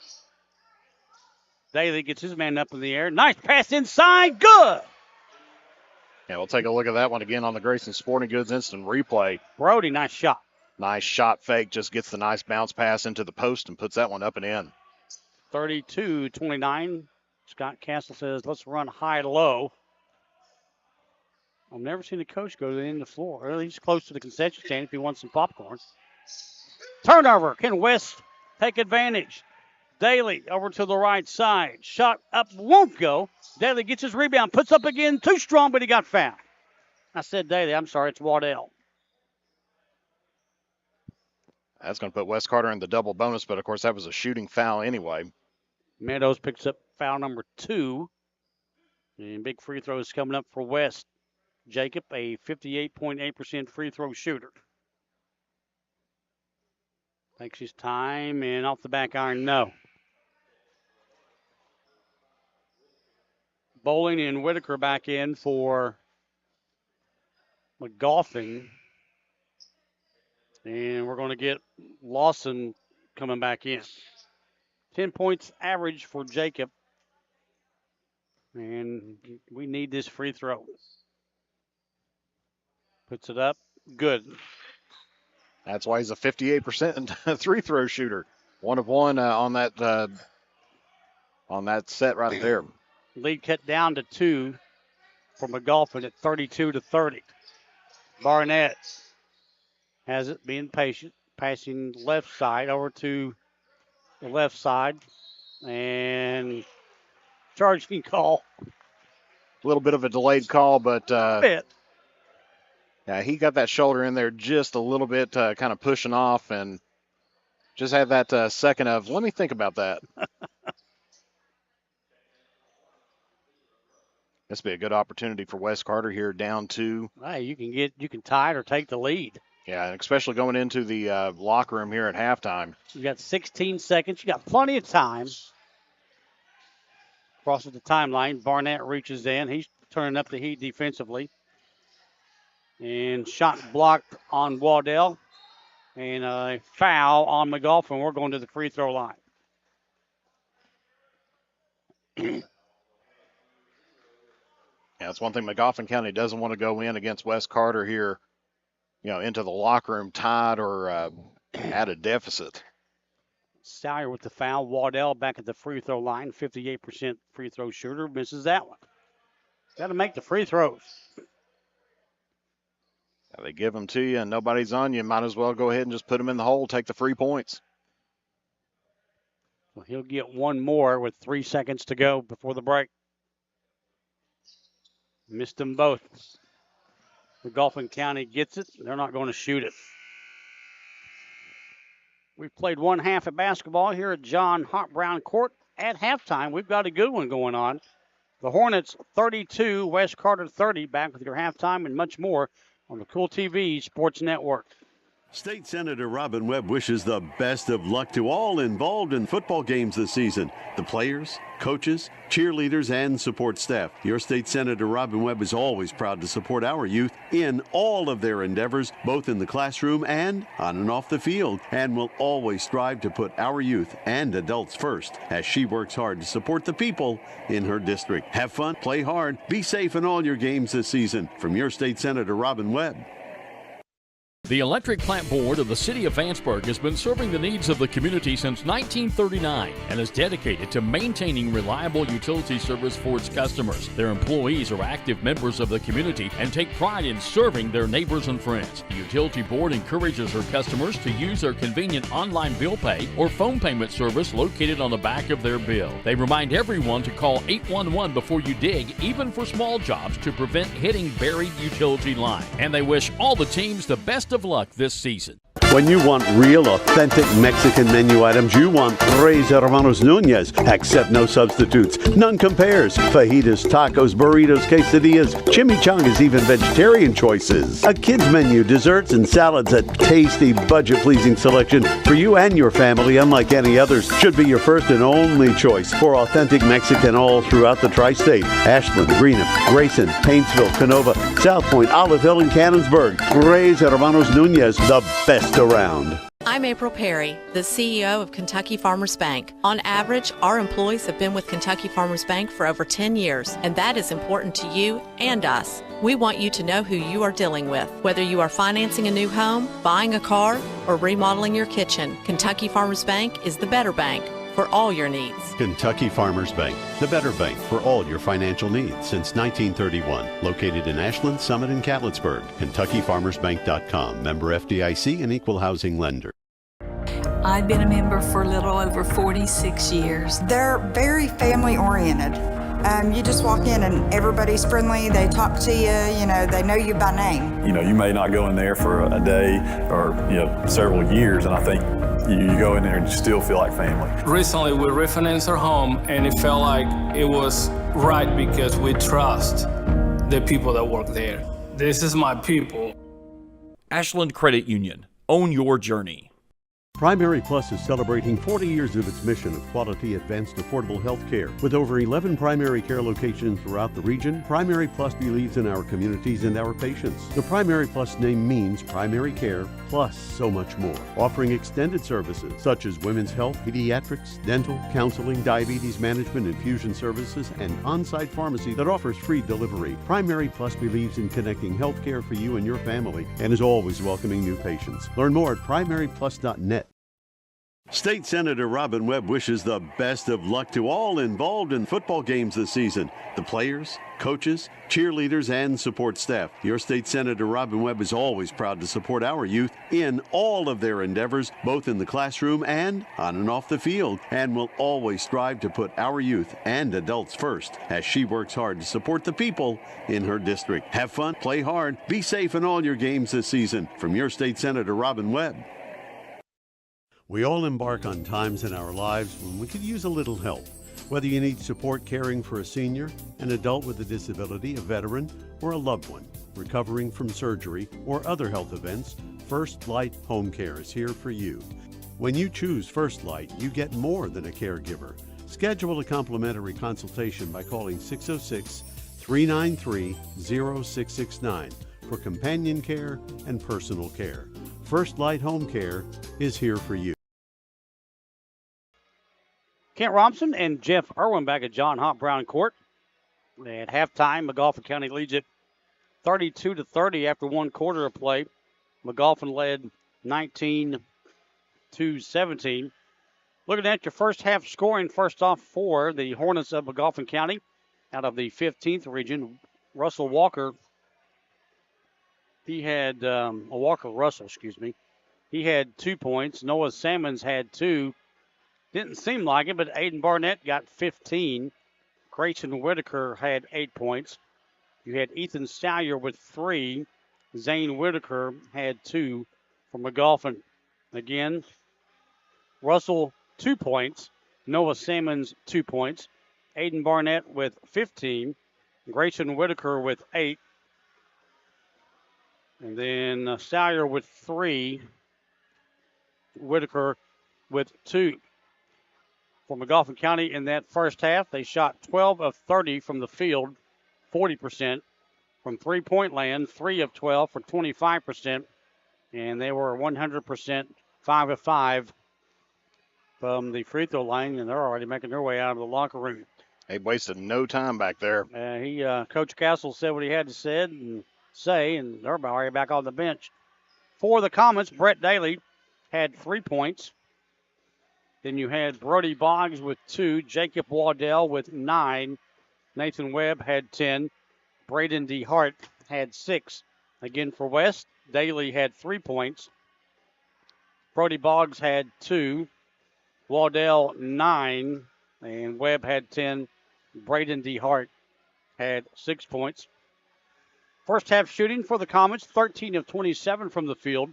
Daly gets his man up in the air. Nice pass inside, good!
Yeah, we'll take a look at that one again on the Grayson Sporting Goods instant replay.
Brody, nice shot.
Nice shot fake, just gets the nice bounce pass into the post and puts that one up and in.
32-29. Scott Castle says, let's run high-low. I've never seen a coach go to the end of the floor. Or he's close to the concession stand if he wants some popcorn. Turnover. Can West take advantage? Daly over to the right side. Shot up, won't go. Daly gets his rebound, puts up again, too strong, but he got fouled. I said Daly, I'm sorry, it's Waddell.
That's going to put Wes Carter in the double bonus, but of course that was a shooting foul anyway.
Meadows picks up foul number 2. And big free throws coming up for West. Jacob, a 58.8% free throw shooter. Takes his time and off the back iron, no. Bowling and Whitaker back in for Magoffin. And we're going to get Lawson coming back in. 10 points average for Jacob. And we need this free throw. Puts it up. Good.
That's why he's a 58% three throw shooter. 1 of 1 on that set right there.
Lead cut down to 2 for Magoffin at 32-30. Barnett has it, being patient, passing left side over to the left side, and charging call.
A little bit of a delayed call, but yeah, he got that shoulder in there just a little bit, kind of pushing off, and just had that second of, let me think about that. This will be a good opportunity for Wes Carter here, down 2.
Hey, you can tie it or take the lead.
Yeah, and especially going into the locker room here at halftime.
You got 16 seconds. You got plenty of time. Crosses the timeline. Barnett reaches in. He's turning up the heat defensively. And shot blocked on Waddell. And a foul on Magoffin. We're going to the free throw line.
Yeah, that's one thing Magoffin County doesn't want to go in against Wes Carter here, into the locker room tied or at a deficit.
Salyer with the foul. Waddell back at the free throw line. 58% free throw shooter. Misses that one. Got to make the free throws.
They give them to you and nobody's on you. Might as well go ahead and just put them in the hole, take the free points.
Well, he'll get one more with 3 seconds to go before the break. Missed them both. Magoffin County gets it. They're not going to shoot it. We've played one half of basketball here at John Hart Brown Court. At halftime, we've got a good one going on. The Hornets 32, West Carter 30. Back with your halftime and much more on the Kool TV Sports Network.
State Senator Robin Webb wishes the best of luck to all involved in football games this season. The players, coaches, cheerleaders, and support staff. Your State Senator Robin Webb is always proud to support our youth in all of their endeavors, both in the classroom and on and off the field, and will always strive to put our youth and adults first as she works hard to support the people in her district. Have fun, play hard, be safe in all your games this season. From your State Senator Robin Webb.
The Electric Plant Board of the City of Vanceburg has been serving the needs of the community since 1939 and is dedicated to maintaining reliable utility service for its customers. Their employees are active members of the community and take pride in serving their neighbors and friends. The Utility Board encourages her customers to use their convenient online bill pay or phone payment service located on the back of their bill. They remind everyone to call 811 before you dig, even for small jobs, to prevent hitting buried utility line. And they wish all the teams the best of luck this season.
When you want real, authentic Mexican menu items, you want Tres Hermanos Nunez. Accept no substitutes. None compares. Fajitas, tacos, burritos, quesadillas, chimichangas, even vegetarian choices. A kids menu, desserts, and salads. A tasty, budget-pleasing selection for you and your family, unlike any others. Should be your first and only choice for authentic Mexican all throughout the tri-state. Ashland, Greenup, Grayson, Paintsville, Canova, South Point, Olive Hill, and Cannonsburg. Tres Hermanos Nunez, the best around.
I'm April Perry, the CEO of Kentucky Farmers Bank. On average, our employees have been with Kentucky Farmers Bank for over 10 years, and that is important to you and us. We want you to know who you are dealing with. Whether you are financing a new home, buying a car, or remodeling your kitchen, Kentucky Farmers Bank is the better bank for all your needs.
Kentucky Farmers Bank, the better bank for all your financial needs since 1931. Located in Ashland, Summit, and Catlettsburg. KentuckyFarmersBank.com. Member FDIC and Equal Housing Lender.
I've been a member for a little over 46 years.
They're very family oriented. You just walk in and everybody's friendly. They talk to you, they know you by name.
You may not go in there for a day or, several years, and I think you go in there and you still feel like family.
Recently, we refinanced our home, and it felt like it was right because we trust the people that work there. This is my people.
Ashland Credit Union. Own your journey.
Primary Plus is celebrating 40 years of its mission of quality, advanced, affordable health care. With over 11 primary care locations throughout the region, Primary Plus believes in our communities and our patients. The Primary Plus name means primary care plus so much more, offering extended services such as women's health, pediatrics, dental, counseling, diabetes management, infusion services, and on-site pharmacy that offers free delivery. Primary Plus believes in connecting health care for you and your family and is always welcoming new patients. Learn more at primaryplus.net. State Senator Robin Webb wishes the best of luck to all involved in football games this season. The players, coaches, cheerleaders, and support staff. Your State Senator Robin Webb is always proud to support our youth in all of their endeavors, both in the classroom and on and off the field, and will always strive to put our youth and adults first as she works hard to support the people in her district. Have fun, play hard, be safe in all your games this season. From your State Senator Robin Webb. We all embark on times in our lives when we could use a little help. Whether you need support caring for a senior, an adult with a disability, a veteran, or a loved one recovering from surgery or other health events, First Light Home Care is here for you. When you choose First Light, you get more than a caregiver. Schedule a complimentary consultation by calling 606-393-0669 for companion care and personal care. First Light Home Care is here for you.
Kent Robinson and Jeff Irwin back at John Hop Brown Court. At halftime, Magoffin County leads it 32-30 after one quarter of play. Magoffin led 19-17. Looking at your first half scoring, first off for the Hornets of Magoffin County out of the 15th region, Russell Walker. He had, Russell, he had 2 points. Noah Salmons had 2. Didn't seem like it, but Aiden Barnett got 15. Grayson Whitaker had 8 points. You had Ethan Salyer with 3. Zane Whitaker had 2 for Magoffin. Again, Russell 2 points. Noah Salmons 2 points. Aiden Barnett with 15. Grayson Whitaker with 8. And then Salyer with 3. Whitaker with 2. For Magoffin County in that first half, they shot 12 of 30 from the field, 40%. From three-point land, 3 of 12 for 25%. And they were 100%, 5 of 5 from the free throw line, and they're already making their way out of the locker room.
They wasted no time back there.
Coach Castle said what he had to say, and they're already back on the bench. For the Comets, Brett Daly had 3 points. Then you had Brody Boggs with 2, Jacob Waddell with 9, Nathan Webb had 10, Braden DeHart had 6. Again for West, Daly had 3 points. Brody Boggs had 2, Waddell 9, and Webb had 10. Braden DeHart had 6 points. First half shooting for the Comets, 13 of 27 from the field,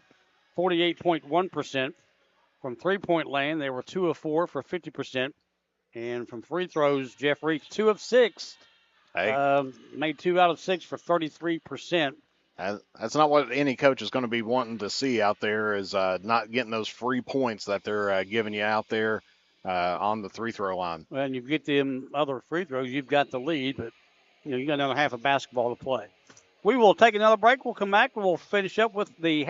48.1%. From three-point land, they were 2 of 4 for 50%. And from free throws, Jeff Reach, 2 of 6. Made 2 out of 6 for 33%.
That's not what any coach is going to be wanting to see out there, is not getting those free points that they're giving you out there on the free-throw line.
Well, and you get them other free throws, you've got the lead, but you got another half of basketball to play. We will take another break. We'll come back. We'll finish up with the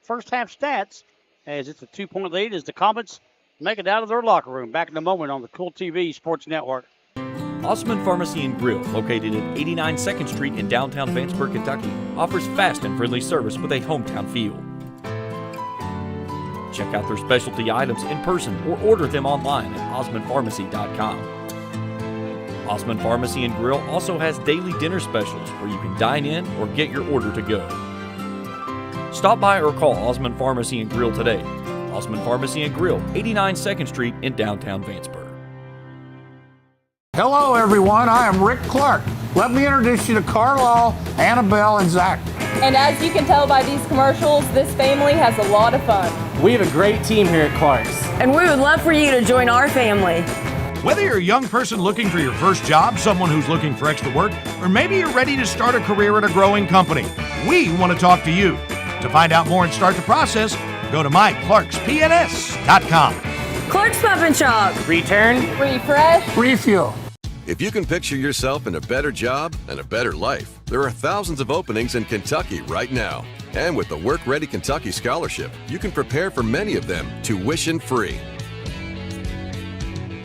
first half stats, as it's a 2-point lead as the Comets make it out of their locker room. Back in a moment on the Kool TV Sports Network.
Osman Pharmacy and Grill, located at 89 2nd Street in downtown Vanceburg, Kentucky, offers fast and friendly service with a hometown feel. Check out their specialty items in person or order them online at osmanpharmacy.com. Osman Pharmacy and Grill also has daily dinner specials where you can dine in or get your order to go. Stop by or call Osman Pharmacy and Grill today. Osman Pharmacy and Grill, 89 2nd Street in downtown Vanceburg.
Hello, everyone. I am Rick Clark. Let me introduce you to Carlisle, Annabelle, and Zach.
And as you can tell by these commercials, this family has a lot of fun.
We have a great team here at Clark's.
And we would love for you to join our family.
Whether you're a young person looking for your first job, someone who's looking for extra work, or maybe you're ready to start a career at a growing company, we want to talk to you. To find out more and start the process, go to myclarkspns.com.
Clark's Pub and Shop.
Return.
Refresh.
Refuel.
If you can picture yourself in a better job and a better life, there are thousands of openings in Kentucky right now. And with the Work Ready Kentucky Scholarship, you can prepare for many of them tuition-free.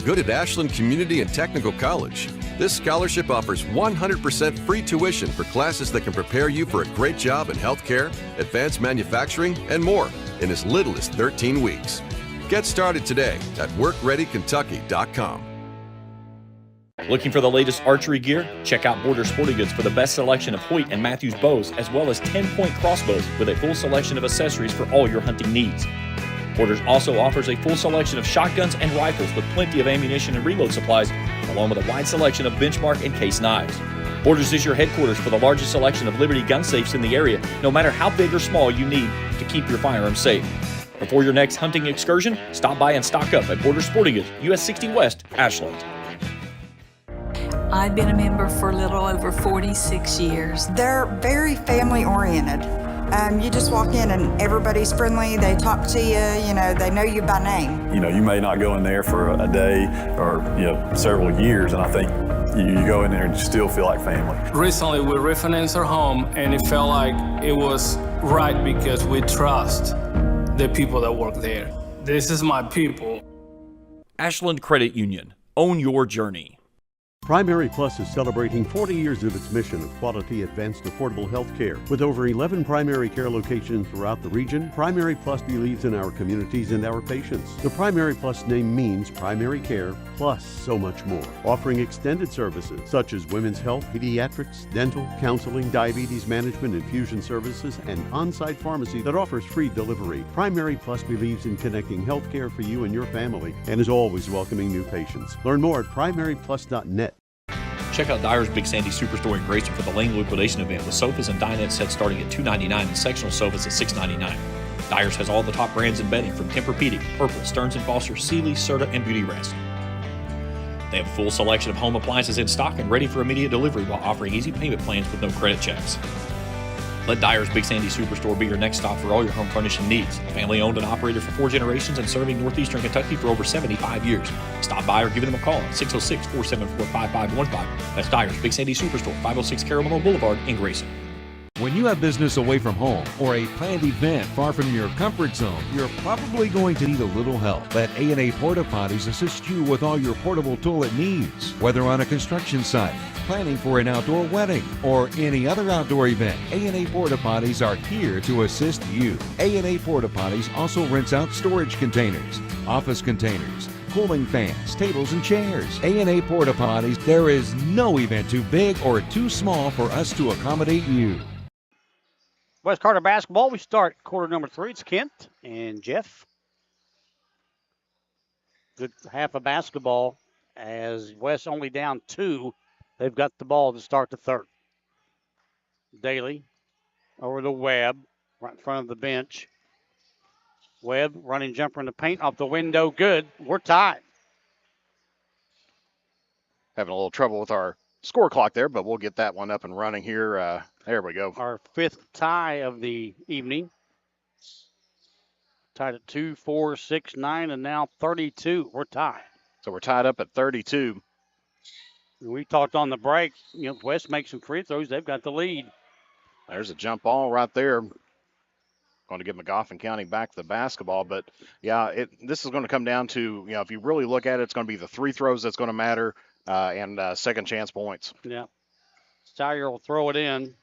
Good at Ashland Community and Technical College. This scholarship offers 100% free tuition for classes that can prepare you for a great job in healthcare, advanced manufacturing, and more in as little as 13 weeks. Get started today at workreadykentucky.com.
Looking for the latest archery gear? Check out Border Sporting Goods for the best selection of Hoyt and Matthews bows, as well as 10-point crossbows with a full selection of accessories for all your hunting needs. Borders also offers a full selection of shotguns and rifles with plenty of ammunition and reload supplies, along with a wide selection of benchmark and case knives. Borders is your headquarters for the largest selection of Liberty gun safes in the area, no matter how big or small you need to keep your firearms safe. Before your next hunting excursion, stop by and stock up at Border Sporting Goods, US 60 West, Ashland.
I've been a member for a little over 46 years.
They're very family oriented. You just walk in and everybody's friendly. They talk to you, they know you by name.
You may not go in there for a day or, several years, and I think you go in there and you still feel like family.
Recently, we refinanced our home, and it felt like it was right because we trust the people that work there. This is my people.
Ashland Credit Union. Own your journey.
Primary Plus is celebrating 40 years of its mission of quality, advanced, affordable health care. With over 11 primary care locations throughout the region, Primary Plus believes in our communities and our patients. The Primary Plus name means primary care plus so much more, offering extended services such as women's health, pediatrics, dental, counseling, diabetes management, infusion services, and on-site pharmacy that offers free delivery. Primary Plus believes in connecting health care for you and your family and is always welcoming new patients. Learn more at primaryplus.net.
Check out Dyer's Big Sandy Superstore in Grayson for the Lane liquidation event with sofas and dinette sets starting at $299 and sectional sofas at $699. Dyer's has all the top brands in bedding from Tempur-Pedic, Purple, Stearns & Foster, Sealy, Serta, and Beauty Rest. They have a full selection of home appliances in stock and ready for immediate delivery while offering easy payment plans with no credit checks. Let Dyer's Big Sandy Superstore be your next stop for all your home furnishing needs. Family owned and operated for 4 generations and serving northeastern Kentucky for over 75 years. Stop by or give them a call at 606-474-5515. That's Dyer's Big Sandy Superstore, 506 Caramel Boulevard in Grayson.
When you have business away from home or a planned event far from your comfort zone, you're probably going to need a little help. Let A&A Porta Potties assist you with all your portable toilet needs. Whether on a construction site, planning for an outdoor wedding, or any other outdoor event, A&A Porta Potties are here to assist you. A&A Porta Potties also rents out storage containers, office containers, cooling fans, tables, and chairs. A&A Porta Potties, there is no event too big or too small for us to accommodate you.
West Carter basketball, we start quarter number 3. It's Kent and Jeff. Good half of basketball as West only down 2. They've got the ball to start the third. Daly over to Webb, right in front of the bench. Webb running jumper in the paint, off the window, good. We're tied.
Having a little trouble with our score clock there, but we'll get that one up and running here. There we go.
Our 5th tie of the evening. Tied at 2, 4, 6, 9, and now 32. We're tied.
So we're tied up at 32.
We talked on the break. West makes some free throws. They've got the lead.
There's a jump ball right there. Going to give Magoffin County back the basketball. But, yeah, this is going to come down to, if you really look at it, it's going to be the free throws that's going to matter and second chance points.
Yeah. Steyer will throw it in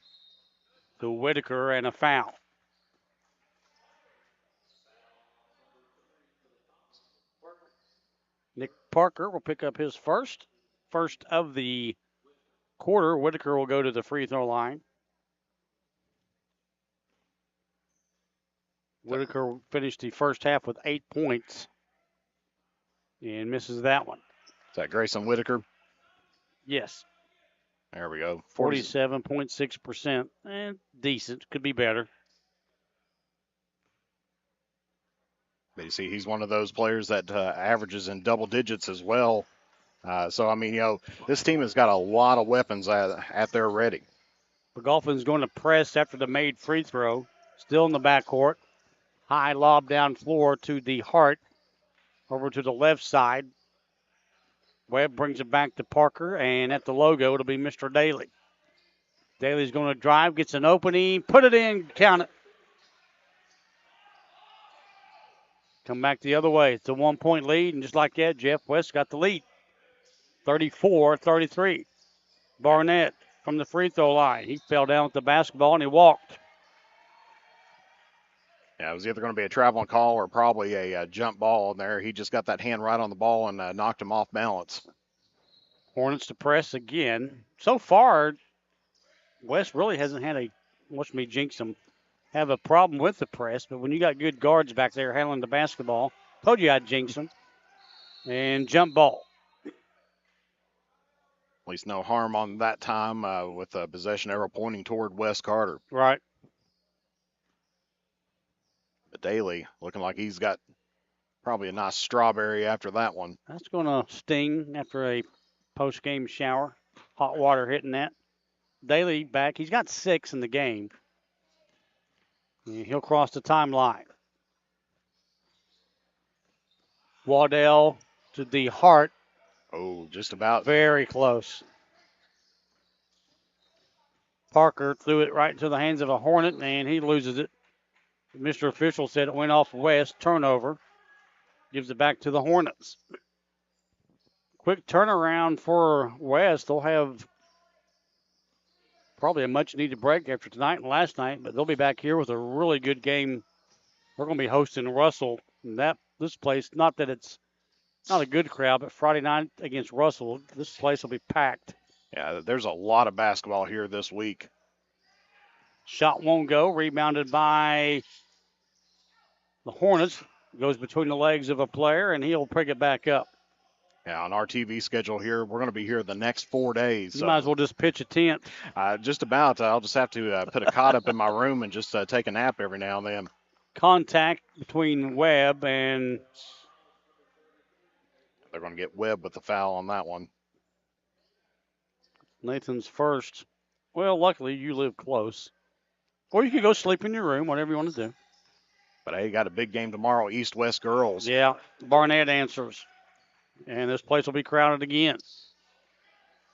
to Whitaker and a foul. Nick Parker will pick up his first of the quarter. Whitaker will go to the free throw line. Whitaker finished the first half with 8 points and misses that one.
Is that Grayson Whitaker?
Yes.
There we go.
47.6%. And decent. Could be better.
But you see, he's one of those players that averages in double digits as well. So, I mean, this team has got a lot of weapons at their ready.
Magoffin's going to press after the made free throw. Still in the backcourt. High lob down floor to the Hart. Over to the left side. Webb brings it back to Parker, and at the logo, it'll be Mr. Daly. Daly's going to drive, gets an opening, put it in, count it. Come back the other way. It's a 1-point lead, and just like that, Jeff West got the lead. 34-33. Barnett from the free throw line. He fell down with the basketball, and he walked.
Yeah, it was either going to be a traveling call or probably a jump ball in there. He just got that hand right on the ball and knocked him off balance.
Hornets to press again. So far, West really hasn't had watch me jinx them, have a problem with the press, but when you got good guards back there handling the basketball, told you I'd jinx them. And jump ball.
At least no harm on that time with a possession arrow pointing toward Wes Carter.
Right.
But Daly looking like he's got probably a nice strawberry after that one.
That's going to sting after a post-game shower. Hot water hitting that. Daly back. He's got 6 in the game. And he'll cross the timeline. Waddell to the Hart.
Oh, just about.
Very close. Parker threw it right into the hands of a Hornet, and he loses it. Mr. Official said it went off West. Turnover. Gives it back to the Hornets. Quick turnaround for West. They'll have probably a much-needed break after tonight and last night, but they'll be back here with a really good game. We're going to be hosting Russell. And this place, not that it's not a good crowd, but Friday night against Russell, this place will be packed.
Yeah, there's a lot of basketball here this week.
Shot won't go. Rebounded by the Hornets. Goes between the legs of a player, and he'll pick it back up.
Yeah, on our TV schedule here, we're going to be here the next 4 days.
You might as well just pitch a tent.
Just about. I'll just have to put a cot up in my room and just take a nap every now and then.
Contact between Webb and...
They're going to get Webb with the foul on that one.
Nathan's first. Well, luckily you live close. Or you could go sleep in your room, whatever you want to do.
But hey, got a big game tomorrow, East-West girls.
Yeah, Barnett answers. And this place will be crowded again.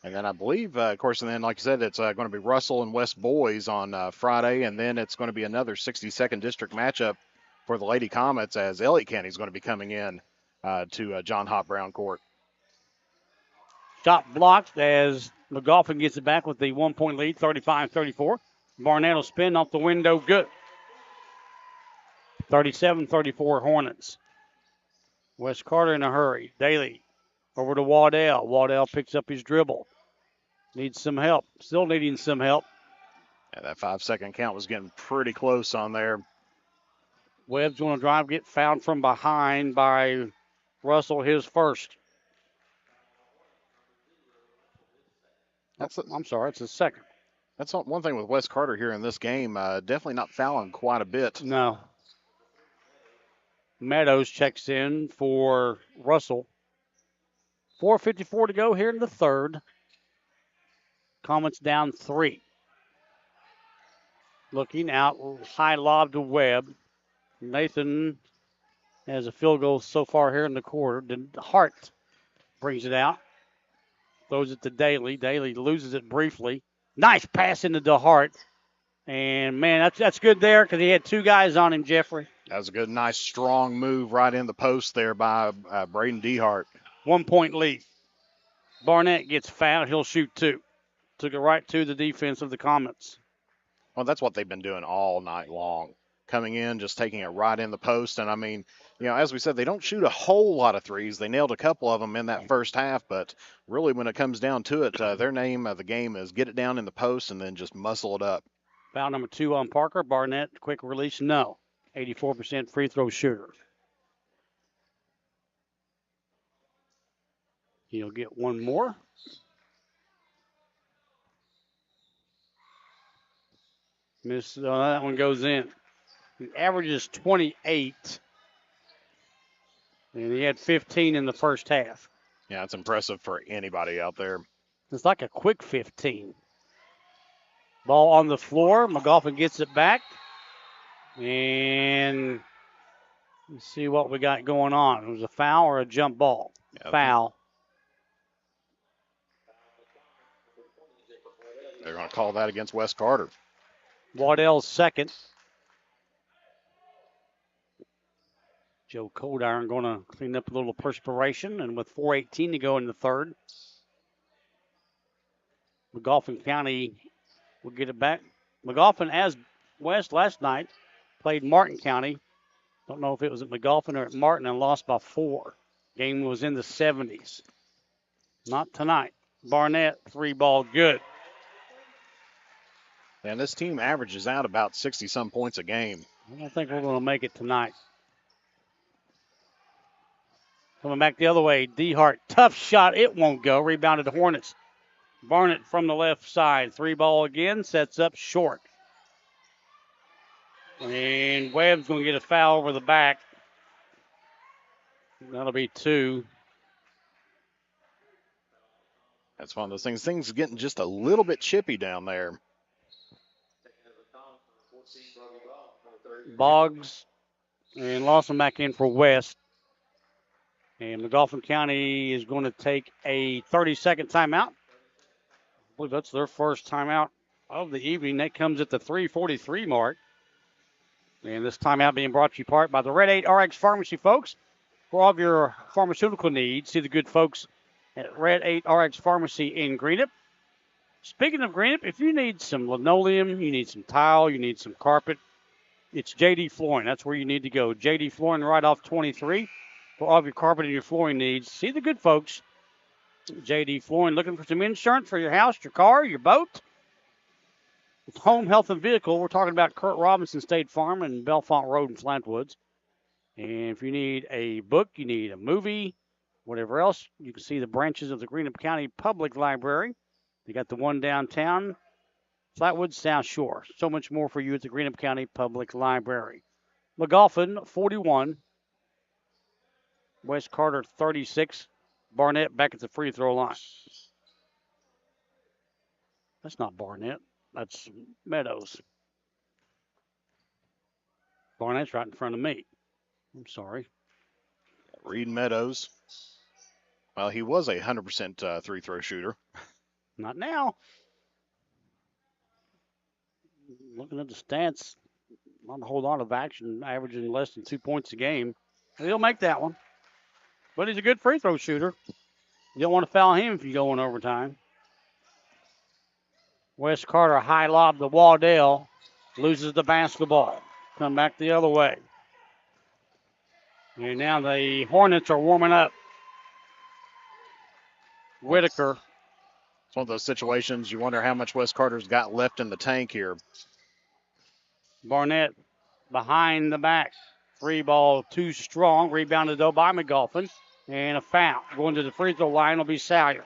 And then I believe, of course, and then like you said, it's going to be Russell and West boys on Friday. And then it's going to be another 62nd District matchup for the Lady Comets as Elliott County is going to be coming in to John Hop Brown Court.
Shot blocked as Magoffin gets it back with the 1-point lead, 35-34. Barnett will spin off the window. Good. 37-34 Hornets. Wes Carter in a hurry. Daly over to Waddell. Waddell picks up his dribble. Needs some help. Still needing some help.
Yeah, that 5-second count was getting pretty close on there.
Webb's going to drive, get fouled from behind by Russell, his first. I'm sorry, it's his second.
That's one thing with Wes Carter here in this game. Definitely not fouling quite a bit.
No. Meadows checks in for Russell. 4:54 to go here in the third. Comets down 3. Looking out, high lob to Webb. Nathan has a field goal so far here in the quarter. Hart brings it out. Throws it to Daly. Daly loses it briefly. Nice pass into the Hart. And, man, that's good there because he had 2 guys on him, Jeffrey.
That was a good, nice, strong move right in the post there by Braden DeHart.
1-point lead. Barnett gets fouled. He'll shoot 2. Took it right to the defense of the Comets.
Well, that's what they've been doing all night long. Coming in, just taking it right in the post. And, I mean, as we said, they don't shoot a whole lot of threes. They nailed a couple of them in that first half. But really, when it comes down to it, their name of the game is get it down in the post and then just muscle it up.
Foul number 2 on Parker. Barnett, quick release, no. 84% free throw shooter. He'll get one more. That one goes in. He averages 28, and he had 15 in the first half.
Yeah, it's impressive for anybody out there.
It's like a quick 15. Ball on the floor. Magoffin gets it back. And let's see what we got going on. It was a foul or a jump ball? Yeah, foul.
They're going to call that against Wes Carter.
Waddell's second. Joe Coldiron going to clean up a little perspiration, and with 4:18 to go in the third, Magoffin County will get it back. Magoffin, as West last night, played Martin County. Don't know if it was at Magoffin or at Martin, and lost by 4. Game was in the 70s. Not tonight. Barnett, 3-ball good.
And this team averages out about 60-some points a game.
I don't think we're going to make it tonight. Coming back the other way, DeHart, tough shot. It won't go. Rebounded Hornets. Barnett from the left side. 3-ball again. Sets up short. And Webb's going to get a foul over the back. That'll be 2.
That's one of those things. Things are getting just a little bit chippy down there.
Boggs and Lawson back in for West. And Magoffin County is going to take a 30-second timeout. I believe that's their first timeout of the evening. That comes at the 3:43 mark. And this timeout being brought to you part by the Red 8 RX Pharmacy, folks. For all of your pharmaceutical needs, see the good folks at Red 8 RX Pharmacy in Greenup. Speaking of Greenup, if you need some linoleum, you need some tile, you need some carpet, it's JD Flooring. That's where you need to go. JD Flooring right off 23 for all of your carpet and your flooring needs. See the good folks. JD Flooring, looking for some insurance for your house, your car, your boat. With home, health, and vehicle, we're talking about Kurt Robinson State Farm and Belfont Road in Flantwoods. And if you need a book, you need a movie, whatever else, you can see the branches of the Greenup County Public Library. They got the one downtown, Flatwoods, South Shore. So much more for you at the Greenup County Public Library. Magoffin, 41. West Carter, 36. Barnett back at the free throw line. That's not Barnett. That's Meadows. Barnett's right in front of me. I'm sorry.
Reed Meadows. Well, he was a 100% three-throw shooter.
Not now. Looking at the stats, not a whole lot of action, averaging less than 2 points a game. He'll make that one. But he's a good free throw shooter. You don't want to foul him if you go in overtime. West Carter, high lob to Waddell. Loses the basketball. Come back the other way. And now the Hornets are warming up. Whitaker.
It's one of those situations you wonder how much West Carter's got left in the tank here.
Barnett behind the back. 3-ball, too strong. Rebounded though by Magoffin. And a foul. Going to the free throw line will be Salyer.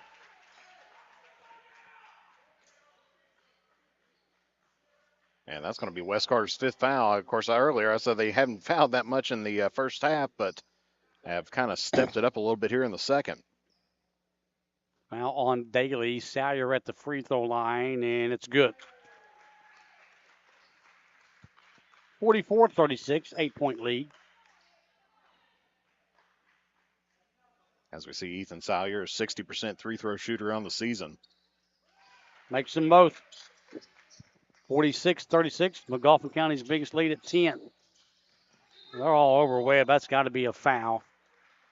And that's going to be West Carter's 5th foul. Of course, earlier I said they haven't fouled that much in the first half, but have kind of stepped it up a little bit here in the second.
Foul on Daly. Salyer at the free throw line, and it's good. 44-36, 8-point lead.
As we see, Ethan Salyer, a 60% three-throw shooter on the season.
Makes them both. 46-36, Magoffin County's biggest lead at 10. They're all over Webb. That's got to be a foul.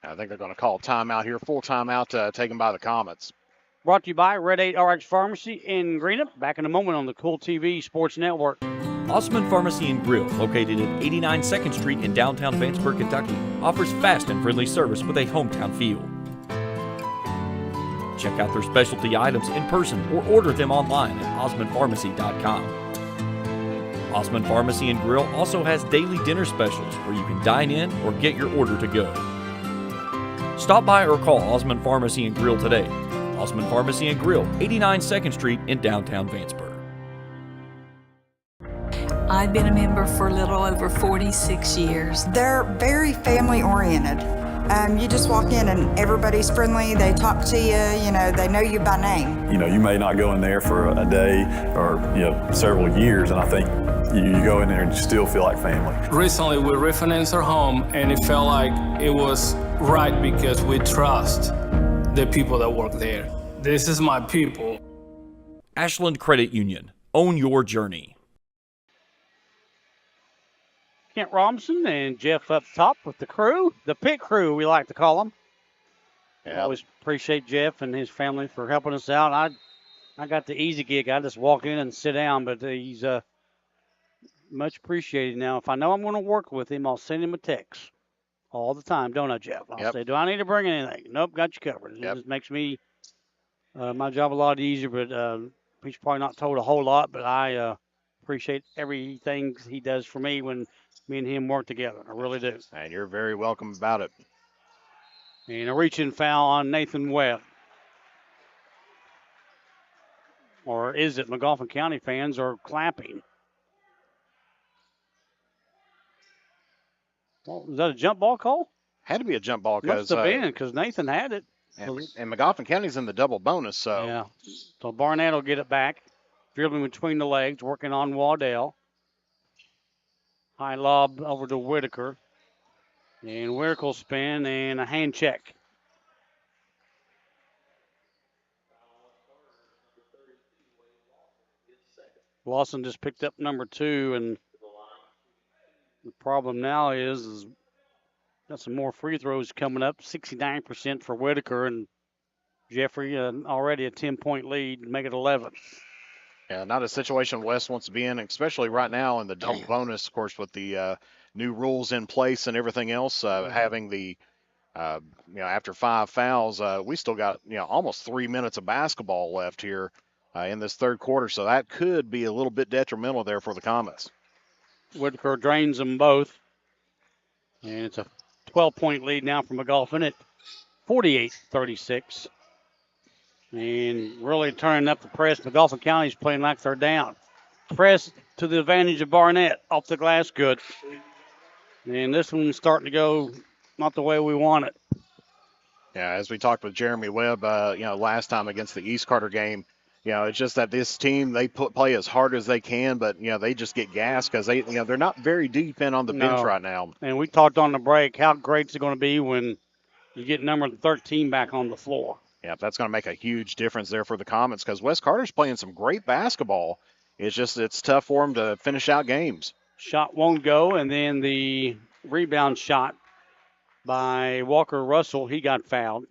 I think they're going to call timeout here, full timeout taken by the Comets.
Brought to you by Red 8 RX Pharmacy in Greenup. Back in a moment on the Kool TV Sports Network.
Osman Pharmacy and Grill, located at 89 2nd Street in downtown Vanceburg, Kentucky, offers fast and friendly service with a hometown feel. Check out their specialty items in person or order them online at osmanpharmacy.com. Osman Pharmacy and Grill also has daily dinner specials where you can dine in or get your order to go. Stop by or call Osman Pharmacy and Grill today. Osman Pharmacy and Grill, 89 2nd Street in downtown Vanceburg.
I've been a member for a little over 46 years.
They're very family oriented. You just walk in and everybody's friendly. They talk to you, you know, they know you by name.
You know, you may not go in there for a day or, several years, and I think you go in there and you still feel like family.
Recently, we refinanced our home, and it felt like it was right because we trust the people that work there. This is my people.
Ashland Credit Union. Own your journey.
Kent Robinson and Jeff up top with the crew, the pit crew we like to call them.
Yeah.
Always appreciate Jeff and his family for helping us out. I got the easy gig. I just walk in and sit down, but he's much appreciated. Now, if I know I'm going to work with him, I'll send him a text all the time, don't I, Jeff? I'll say, do I need to bring anything? Nope, got you covered. It just makes me my job a lot easier, but he's probably not told a whole lot, but I appreciate everything he does for me when me and him work together. I really do.
And you're very welcome about it.
And a reach-in foul on Nathan Webb. Or is it Magoffin County fans are clapping? Well, was that a jump ball call?
Had to be a jump ball
Must have been because Nathan had it.
And Magoffin County's in the double bonus, so.
Yeah. So Barnett will get it back. Dribbling between the legs, working on Waddell. High lob over to Whitaker. And Whitaker will spin and a hand check. Lawson just picked up number 2, and the problem now is got some more free throws coming up. 69% for Whitaker, and Jeffrey already a 10-point lead, make it 11.
Yeah, not a situation West wants to be in, especially right now in the double bonus, of course, with the new rules in place and everything else. Having the, after 5 fouls, we still got, almost 3 minutes of basketball left here in this third quarter. So that could be a little bit detrimental there for the Comets.
Whitaker drains them both. And it's a 12-point lead now for Magoffin at 48-36. And really turning up the press. Magoffin County's playing like they're down. Press to the advantage of Barnett. Off the glass, good. And this one's starting to go not the way we want it.
Yeah, as we talked with Jeremy Webb, last time against the East Carter game, it's just that this team, they play as hard as they can, but, they just get gassed because they're not very deep in on the bench right now.
And we talked on the break how great it's going to be when you get number 13 back on the floor.
Yeah, that's going to make a huge difference there for the Comets because West Carter's playing some great basketball. It's tough for them to finish out games.
Shot won't go, and then the rebound shot by Walker Russell, he got fouled.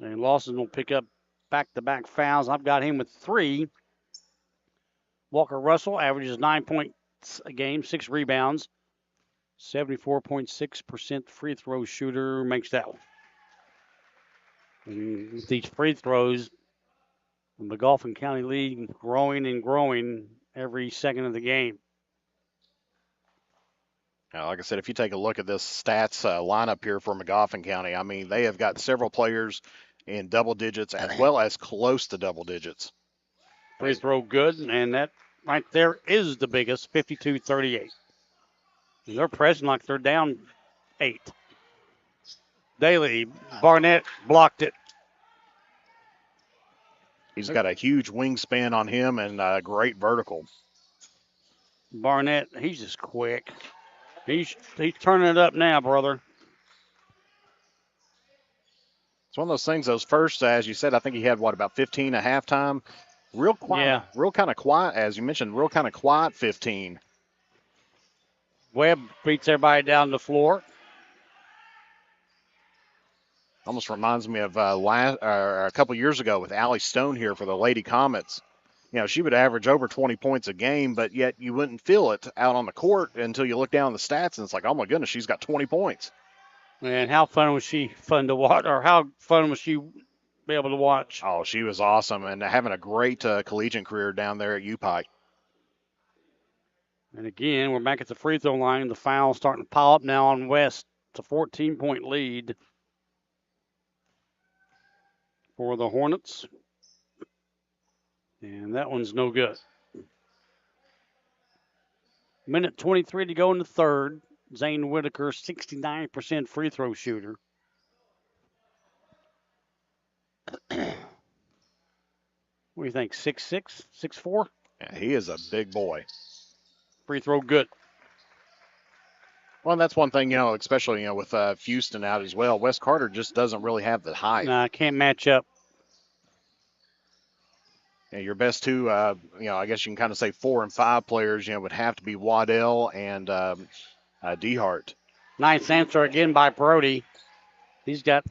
And Lawson will pick up back-to-back fouls. I've got him with 3. Walker Russell averages 9 points a game, 6 rebounds. 74.6% free throw shooter makes that one. And with these free throws, the Magoffin County lead growing and growing every second of the game.
Now, like I said, if you take a look at this stats lineup here for Magoffin County, I mean, they have got several players in double digits as well as close to double digits.
Free throw good, and that right there is the biggest, 52-38. They're pressing like they're down 8. Daly, Barnett blocked it.
He's got a huge wingspan on him and a great vertical.
Barnett, he's just quick. He's turning it up now, brother.
It's one of those things, those first, as you said, I think he had, about 15 at halftime? Real quiet.
Yeah.
Real kind of quiet, as you mentioned, real kind of quiet 15.
Webb beats everybody down the floor.
Almost reminds me of a couple years ago with Allie Stone here for the Lady Comets. She would average over 20 points a game, but yet you wouldn't feel it out on the court until you look down the stats, and it's like, oh, my goodness, she's got 20 points.
And how fun was she to watch, or how fun was she be able to watch.
Oh, she was awesome and having a great collegiate career down there at UPike.
And again, we're back at the free throw line. The foul starting to pile up now on West. It's a 14-point lead for the Hornets. And that one's no good. Minute 23 to go in the third. Zane Whitaker, 69% free throw shooter. What do you think, 6'6", 6'4"?
Yeah, he is a big boy.
Free throw good.
Well, that's one thing, especially, with Houston out as well. Wes Carter just doesn't really have the height.
Nah, can't match up.
Yeah, your best two, I guess you can kind of say 4 and 5 players, would have to be Waddell and DeHart.
Nice answer again by Brody. He's got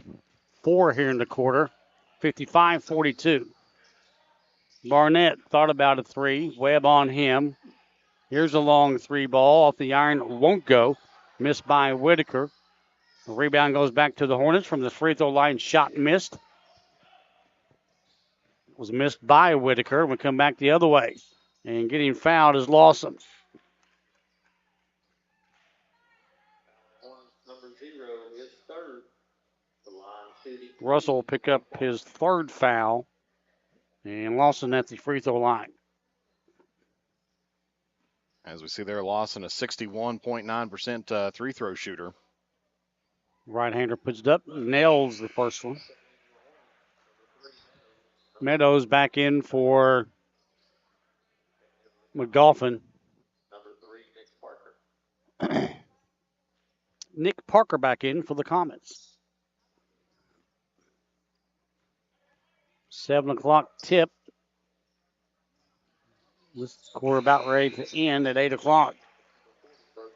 4 here in the quarter, 55-42. Barnett thought about a 3. Webb on him. Here's a long 3 ball off the iron. Won't go. Missed by Whitaker. The rebound goes back to the Hornets from the free throw line. Shot missed. Was missed by Whitaker. We'll come back the other way. And getting fouled is Lawson. Russell will pick up his 3rd foul. And Lawson at the free throw line.
As we see there, Lawson, a 61.9% free throw shooter.
Right-hander puts it up, nails the first one. Meadows back in for Magoffin. Nick Parker back in for the Comets. 7 o'clock tip. This quarter about ready to end at 8 o'clock.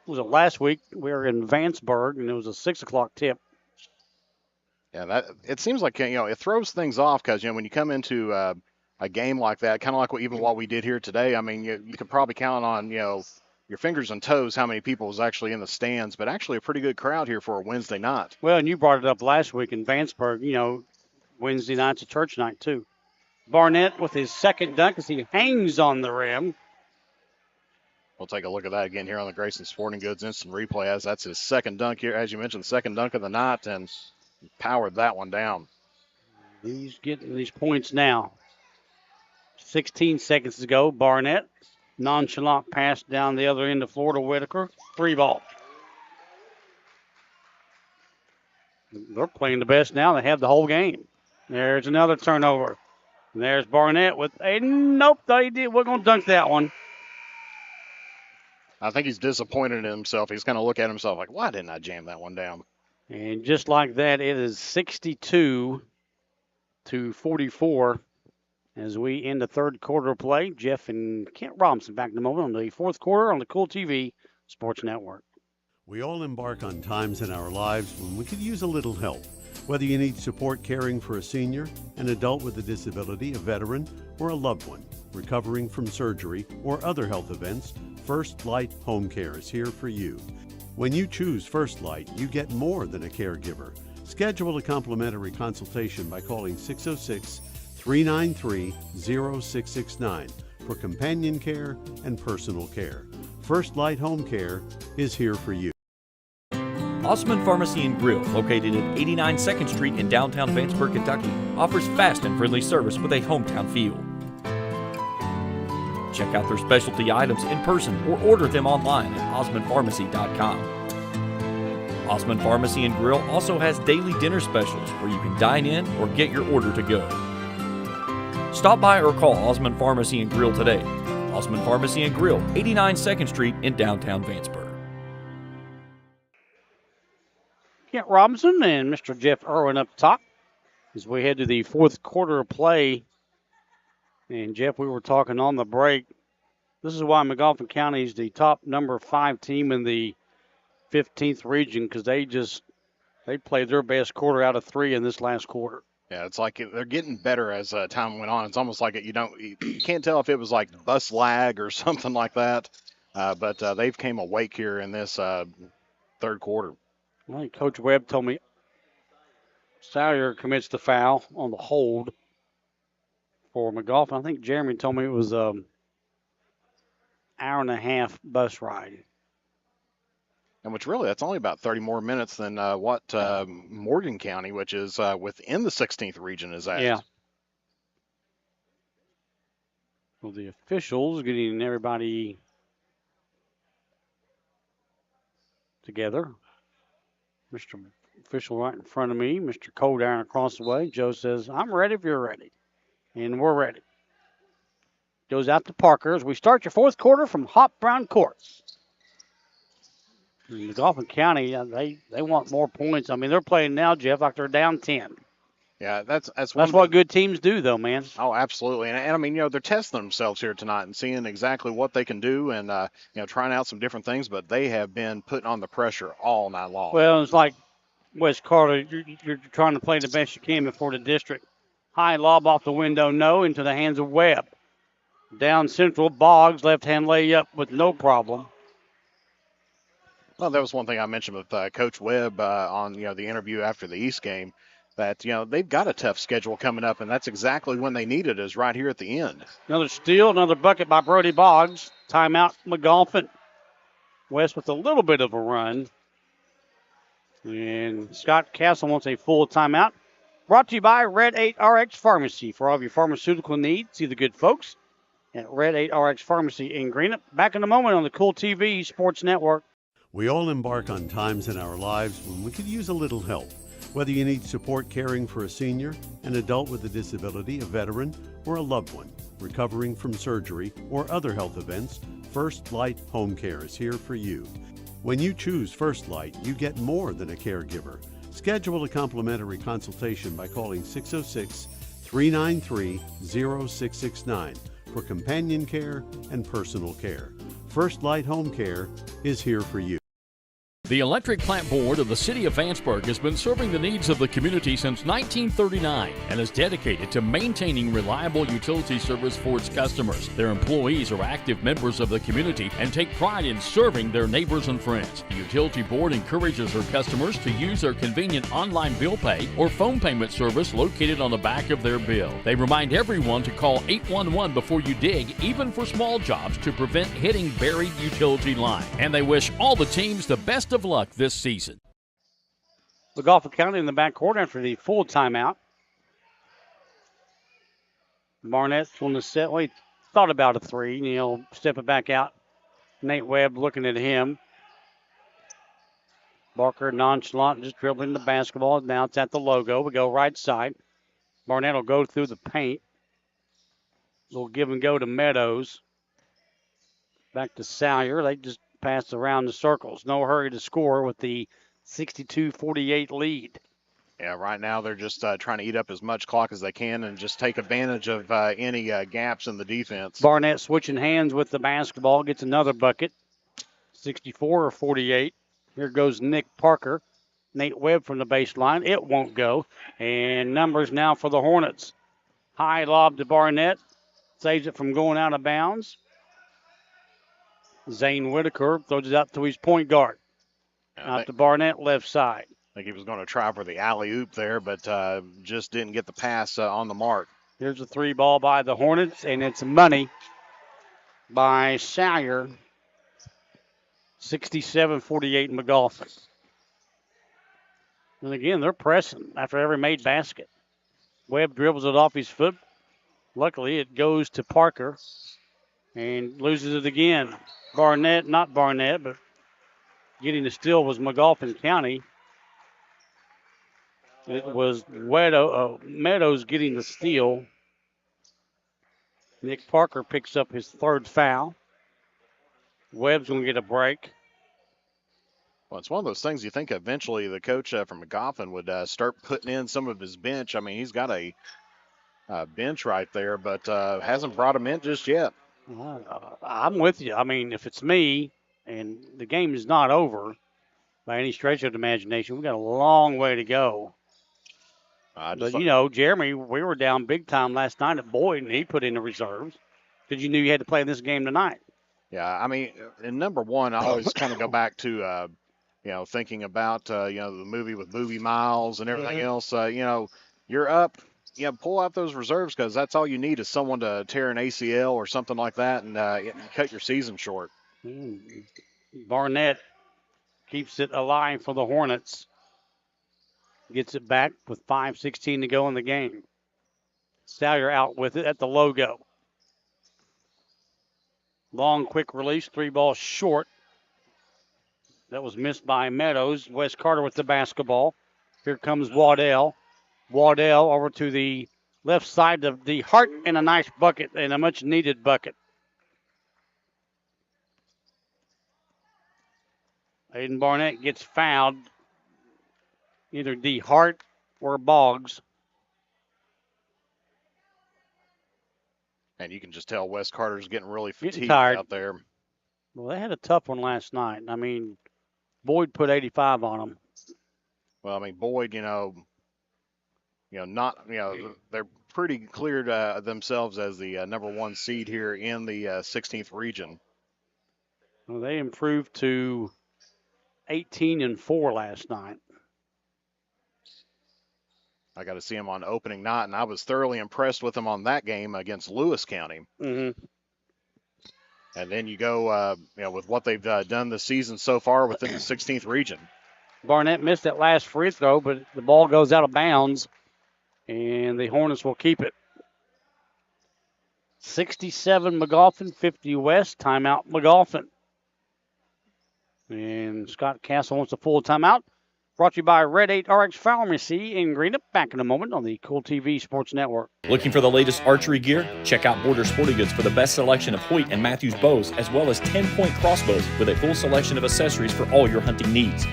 Was it last week? We were in Vanceburg, and it was a 6 o'clock tip.
Yeah, it seems like, it throws things off because, when you come into a game like that, kind of like what we did here today, I mean, you could probably count on, your fingers and toes how many people was actually in the stands, but actually a pretty good crowd here for a Wednesday night.
Well, and you brought it up last week in Vanceburg, Wednesday night's a church night, too. Barnett with his 2nd dunk as he hangs on the rim.
We'll take a look at that again here on the Grayson Sporting Goods instant replay, as that's his 2nd dunk here, as you mentioned, 2nd dunk of the night, and powered that one down.
He's getting these points now. 16 seconds to go. Barnett, nonchalant pass down the other end of Florida Whitaker. 3 ball. They're playing the best now. They have the whole game. There's another turnover. And there's Barnett with a nope. They did. We're going to dunk that one.
I think he's disappointed in himself. He's going to look at himself like, why didn't I jam that one down?
And just like that, it is 62-44 as we end the 3rd quarter play. Jeff and Kent Robinson back in a moment on the 4th quarter on the Kool TV Sports Network.
We all embark on times in our lives when we could use a little help. Whether you need support caring for a senior, an adult with a disability, a veteran, or a loved one recovering from surgery or other health events, First Light Home Care is here for you. When you choose First Light, you get more than a caregiver. Schedule a complimentary consultation by calling 606-393-0669 for companion care and personal care. First Light Home Care is here for you.
Osman Pharmacy and Grill, located at 89 2nd Street in downtown Vanceburg, Kentucky, offers fast and friendly service with a hometown feel. Check out their specialty items in person or order them online at osmanpharmacy.com. Osman Pharmacy and Grill also has daily dinner specials where you can dine in or get your order to go. Stop by or call Osman Pharmacy and Grill today. Osman Pharmacy and Grill, 89 2nd Street in downtown Vanceburg.
Kent Robinson and Mr. Jeff Irwin up top as we head to the 4th quarter of play. And, Jeff, we were talking on the break. This is why Magoffin County is the top number 5 team in the 15th region, because they played their best quarter out of 3 in this last quarter.
Yeah, it's like they're getting better as time went on. It's almost like you can't tell if it was like bus lag or something like that. But they've came awake here in this 3rd quarter.
Well, Coach Webb told me Salyer commits the foul on the hold for Magoffin. I think Jeremy told me it was an hour and a half bus ride.
And that's only about 30 more minutes than what Morgan County, which is within the 16th region, is at.
Yeah. Well, the officials getting everybody together. Mr. Official right in front of me, Mr. Kool down across the way. Joe says, I'm ready if you're ready. And we're ready. Goes out to Parker as we start your fourth quarter from Hop Brown Court. Magoffin County, they want more points. I mean, they're playing now, Jeff, like they're down 10.
Yeah, that's
what good teams do, though, man.
Oh, absolutely. And I mean, they're testing themselves here tonight and seeing exactly what they can do and, trying out some different things, but they have been putting on the pressure all night long.
Well, it's like West Carter, you're trying to play the best you can before the district. High lob off the window, no, into the hands of Webb. Down central, Boggs, left-hand layup with no problem.
Well, that was one thing I mentioned with Coach Webb on, the interview after the East game, that, they've got a tough schedule coming up, and that's exactly when they need it, is right here at the end.
Another steal, another bucket by Brody Boggs. Timeout, Magoffin. West with a little bit of a run. And Scott Castle wants a full timeout. Brought to you by Red 8 RX Pharmacy. For all of your pharmaceutical needs, see the good folks at Red 8 RX Pharmacy in Greenup. Back in a moment on the Kool TV Sports Network.
We all embark on times in our lives when we could use a little help. Whether you need support caring for a senior, an adult with a disability, a veteran, or a loved one recovering from surgery or other health events, First Light Home Care is here for you. When you choose First Light, you get more than a caregiver. Schedule a complimentary consultation by calling 606-393-0669 for companion care and personal care. First Light Home Care is here for you.
The Electric Plant Board of the City of Vanceburg has been serving the needs of the community since 1939 and is dedicated to maintaining reliable utility service for its customers. Their employees are active members of the community and take pride in serving their neighbors and friends. The Utility Board encourages their customers to use their convenient online bill pay or phone payment service located on the back of their bill. They remind everyone to call 811 before you dig, even for small jobs, to prevent hitting buried utility line. And they wish all the teams the best of luck this season.
Magoffin County in the backcourt after the full timeout. Barnett's on the set. Well, he thought about a three. Step it back out. Nate Webb looking at him. Barker nonchalant, just dribbling the basketball. Now it's at the logo. We go right side. Barnett will go through the paint. Little give and go to Meadows. Back to Salyer. They just pass around the circles. No hurry to score with the 62-48 lead.
Yeah, right now they're just trying to eat up as much clock as they can and just take advantage of any gaps in the defense.
Barnett switching hands with the basketball, gets another bucket. 64-48. Here goes Nick Parker. Nate Webb from the baseline. It won't go. And numbers now for the Hornets. High lob to Barnett. Saves it from going out of bounds. Zane Whitaker throws it out to his point guard. Out to Barnett, left side.
I think he was going to try for the alley-oop there, but just didn't get the pass on the mark.
Here's a three ball by the Hornets, and it's money by Salyer. 67-48 Magoffin. And again, they're pressing after every made basket. Webb dribbles it off his foot. Luckily, it goes to Parker and loses it again. Not Barnett, but getting the steal was Magoffin County. It was Meadows getting the steal. Nick Parker picks up his third foul. Webb's going to get a break.
Well, it's one of those things you think eventually the coach from Magoffin would start putting in some of his bench. I mean, he's got a bench right there, but hasn't brought him in just yet.
I'm with you. I mean, if it's me, and the game is not over by any stretch of the imagination, we've got a long way to go. But, Jeremy, we were down big time last night at Boyd, and he put in the reserves because you knew you had to play this game tonight.
Yeah, I mean, in number one, I always kind of go back to thinking about, the movie with Movie Miles and everything else, you're up, pull out those reserves because that's all you need is someone to tear an ACL or something like that and cut your season short.
Barnett keeps it alive for the Hornets. Gets it back with 5:16 to go in the game. Salyer out with it at the logo. Long, quick release, 3 balls short. That was missed by Meadows. Wes Carter with the basketball. Here comes Waddell. Waddell over to the left side of the Hart, and a nice bucket, and a much-needed bucket. Aiden Barnett gets fouled. Either D. Hart or Boggs.
And you can just tell Wes Carter's getting really fatigued
tired
out there.
Well, they had a tough one last night. I mean, Boyd put 85 on them.
Well, I mean, Boyd, they're pretty clear to themselves as the number 1 seed here in the 16th region.
Well, they improved to 18-4 last night.
I got to see them on opening night, and I was thoroughly impressed with them on that game against Lewis County.
Mm-hmm.
And then you go, with what they've done this season so far within the 16th region.
Barnett missed that last free throw, but the ball goes out of bounds, and the Hornets will keep it. 67 Magoffin, 50 West. Timeout Magoffin. And Scott Castle wants a full timeout. Brought to you by Red 8 RX Pharmacy in Greenup. Back in a moment on the Kool TV Sports Network.
Looking for the latest archery gear? Check out Border Sporting Goods for the best selection of Hoyt and Matthews bows, as well as 10-point crossbows with a full selection of accessories for all your hunting needs.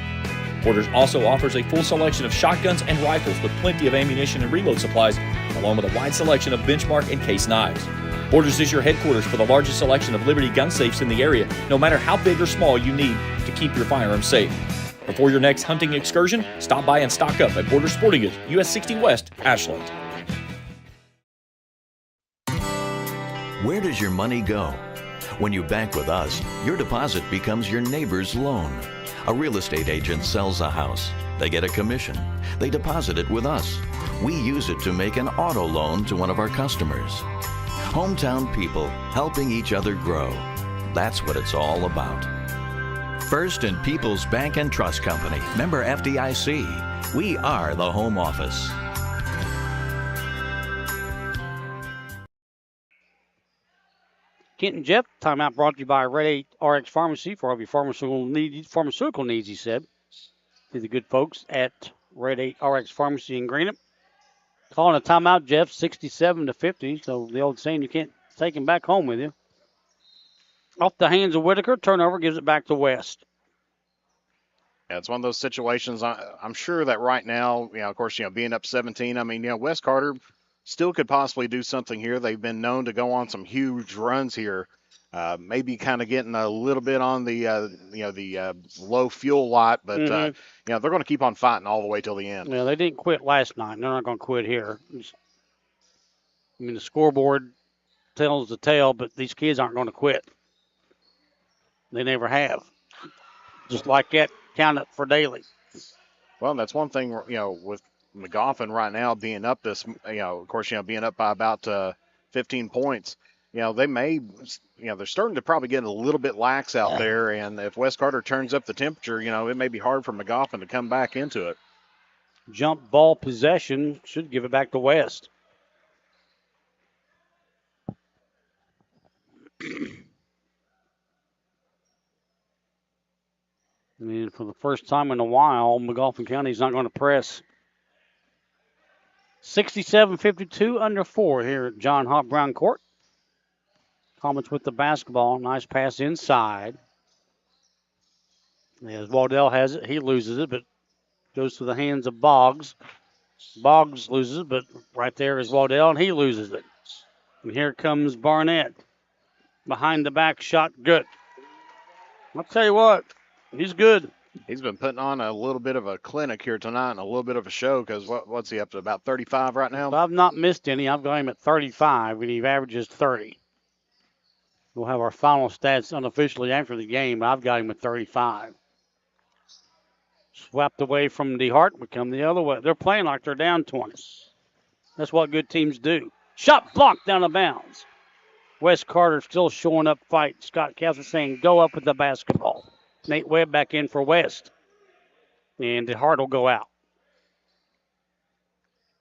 Borders also offers a full selection of shotguns and rifles with plenty of ammunition and reload supplies, along with a wide selection of benchmark and case knives. Borders is your headquarters for the largest selection of Liberty gun safes in the area, no matter how big or small you need to keep your firearms safe. Before your next hunting excursion, stop by and stock up at Border Sporting Goods, US 60 West, Ashland.
Where does your money go? When you bank with us, your deposit becomes your neighbor's loan. A real estate agent sells a house. They get a commission. They deposit it with us. We use it to make an auto loan to one of our customers. Hometown people helping each other grow. That's what it's all about. First and People's Bank and Trust Company, member FDIC. We are the home office.
Kent and Jeff, timeout brought to you by Red 8 RX Pharmacy for all of your pharmaceutical needs, he said. To the good folks at Red 8 RX Pharmacy in Greenup. Calling a timeout, Jeff, 67-50. So the old saying, you can't take him back home with you. Off the hands of Whitaker, turnover gives it back to West.
Yeah, it's one of those situations. I'm sure that right now, of course, being up 17, I mean, West Carter still could possibly do something here. They've been known to go on some huge runs here. Maybe kind of getting a little bit on the low fuel lot, but they're going to keep on fighting all the way till the end.
Yeah, they didn't quit last night. They're not going to quit here. I mean, the scoreboard tells the tale, but these kids aren't going to quit. They never have. Just like that, count it for daily.
Well, that's one thing, with Magoffin right now being up this, of course, being up by about 15 points. They may, they're starting to probably get a little bit lax out there. And if West Carter turns up the temperature, it may be hard for Magoffin to come back into it.
Jump ball possession should give it back to West. And for the first time in a while, Magoffin County is not going to press. 67-52 under 4 here at John Hop Brown Court. Comets with the basketball. Nice pass inside. As Waddell has it, he loses it, but goes to the hands of Boggs. Boggs loses it, but right there is Waddell, and he loses it. And here comes Barnett. Behind the back shot, good. I'll tell you what, he's good.
He's been putting on a little bit of a clinic here tonight and a little bit of a show because what's he up to, about 35 right now?
I've not missed any. I've got him at 35, and he averages 30. We'll have our final stats unofficially after the game, but I've got him at 35. Swept away from DeHart, would come the other way. They're playing like they're down 20. That's what good teams do. Shot blocked down the bounds. Wes Carter still showing up fight. Scott Castle saying, go up with the basketball. Nate Webb back in for West. And DeHart will go out.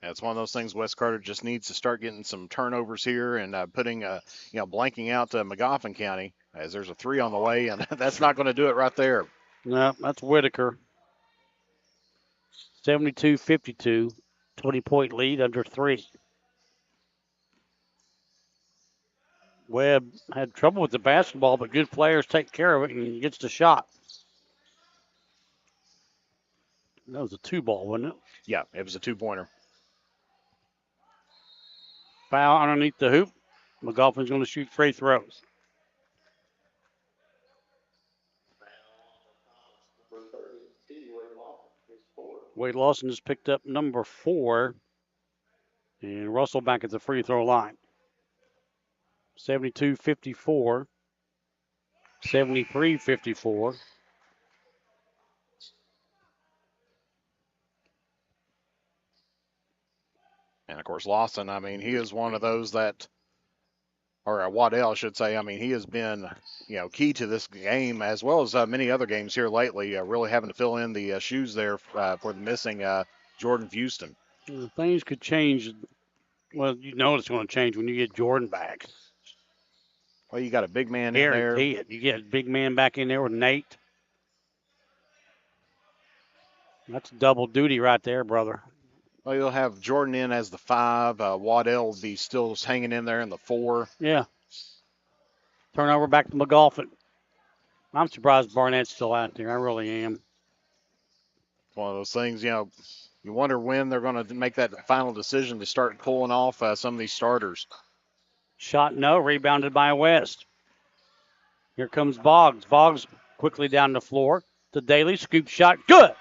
It's one of those things. Wes Carter just needs to start getting some turnovers here and putting, blanking out Magoffin County as there's a 3 on the way, and that's not going to do it right there.
No, that's Whitaker. 72-52, 20-point lead under 3. Webb had trouble with the basketball, but good players take care of it, and he gets the shot. That was a 2-ball, wasn't it?
Yeah, it was a 2-pointer.
Foul underneath the hoop. Magoffin's going to shoot free throws. Wade Lawson has picked up number 4. And Russell back at the free throw line. 72-54. 73-54.
And, of course, Lawson, I mean, he is one of those that, or Waddell, I should say, I mean, he has been, key to this game as well as many other games here lately, really having to fill in the shoes there for the missing Jordan Houston.
Things could change. Well, you know it's going to change when you get Jordan back.
Well, you got a big man in there.
Guarantee it. You get a big man back in there with Nate. That's double duty right there, brother.
Well, you'll have Jordan in as the 5. Waddell will be still hanging in there in the 4.
Yeah. Turnover back to Magoffin. I'm surprised Barnett's still out there. I really am.
It's one of those things, you wonder when they're going to make that final decision to start pulling off some of these starters.
Shot no, rebounded by West. Here comes Boggs. Boggs quickly down the floor to Daly. Scoop shot, good.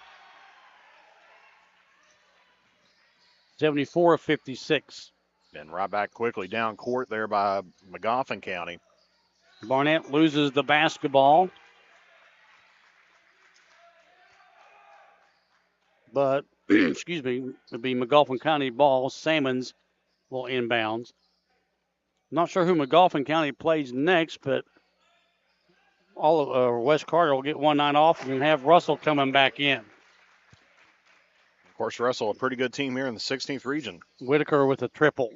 74-56.
And right back quickly down court there by Magoffin County.
Barnett loses the basketball. But, excuse me, it'll be Magoffin County ball. Salmons will inbounds. Not sure who Magoffin County plays next, but all of West Carter will get one night off and have Russell coming back in.
Of course, Russell, a pretty good team here in the 16th region.
Whitaker with a triple.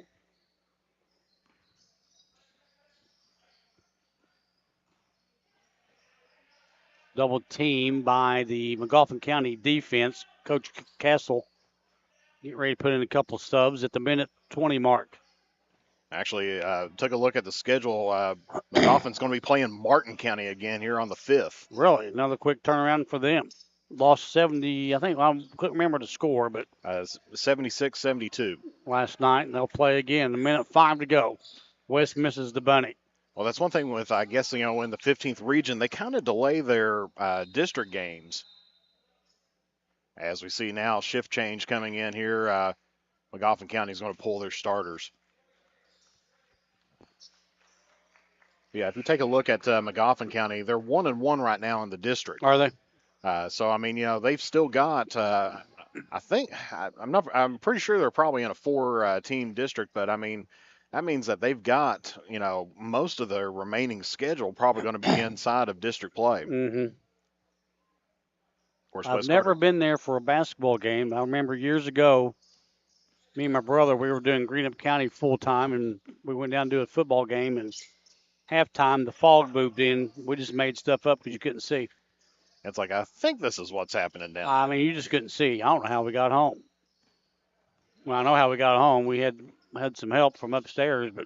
Double team by the Magoffin County defense. Coach Castle getting ready to put in a couple subs at the minute 20 mark.
Actually, took a look at the schedule. Magoffin's going to be playing Martin County again here on the 5th.
Really? Another quick turnaround for them. Lost 70, I couldn't remember the score, but
76-72
last night, and they'll play again. A minute 5 to go. West misses the bunny.
Well, that's one thing with, I guess, in the 15th region, they kind of delay their district games. As we see now, shift change coming in here. Magoffin County is going to pull their starters. Yeah, if you take a look at Magoffin County, they're 1-1 right now in the district.
Are they?
So I mean, they've still got. I'm pretty sure they're probably in a 4-team district, but I mean, that means that they've got most of their remaining schedule probably going to be inside of district play.
Mm-hmm.
Of course,
I've never been there for a basketball game. I remember years ago, me and my brother, we were doing Greenup County full time, and we went down to do a football game, and halftime the fog moved in. We just made stuff up because you couldn't see.
It's like, I think this is what's happening now.
I mean, you just couldn't see. I don't know how we got home. Well, I know how we got home. We had some help from upstairs, but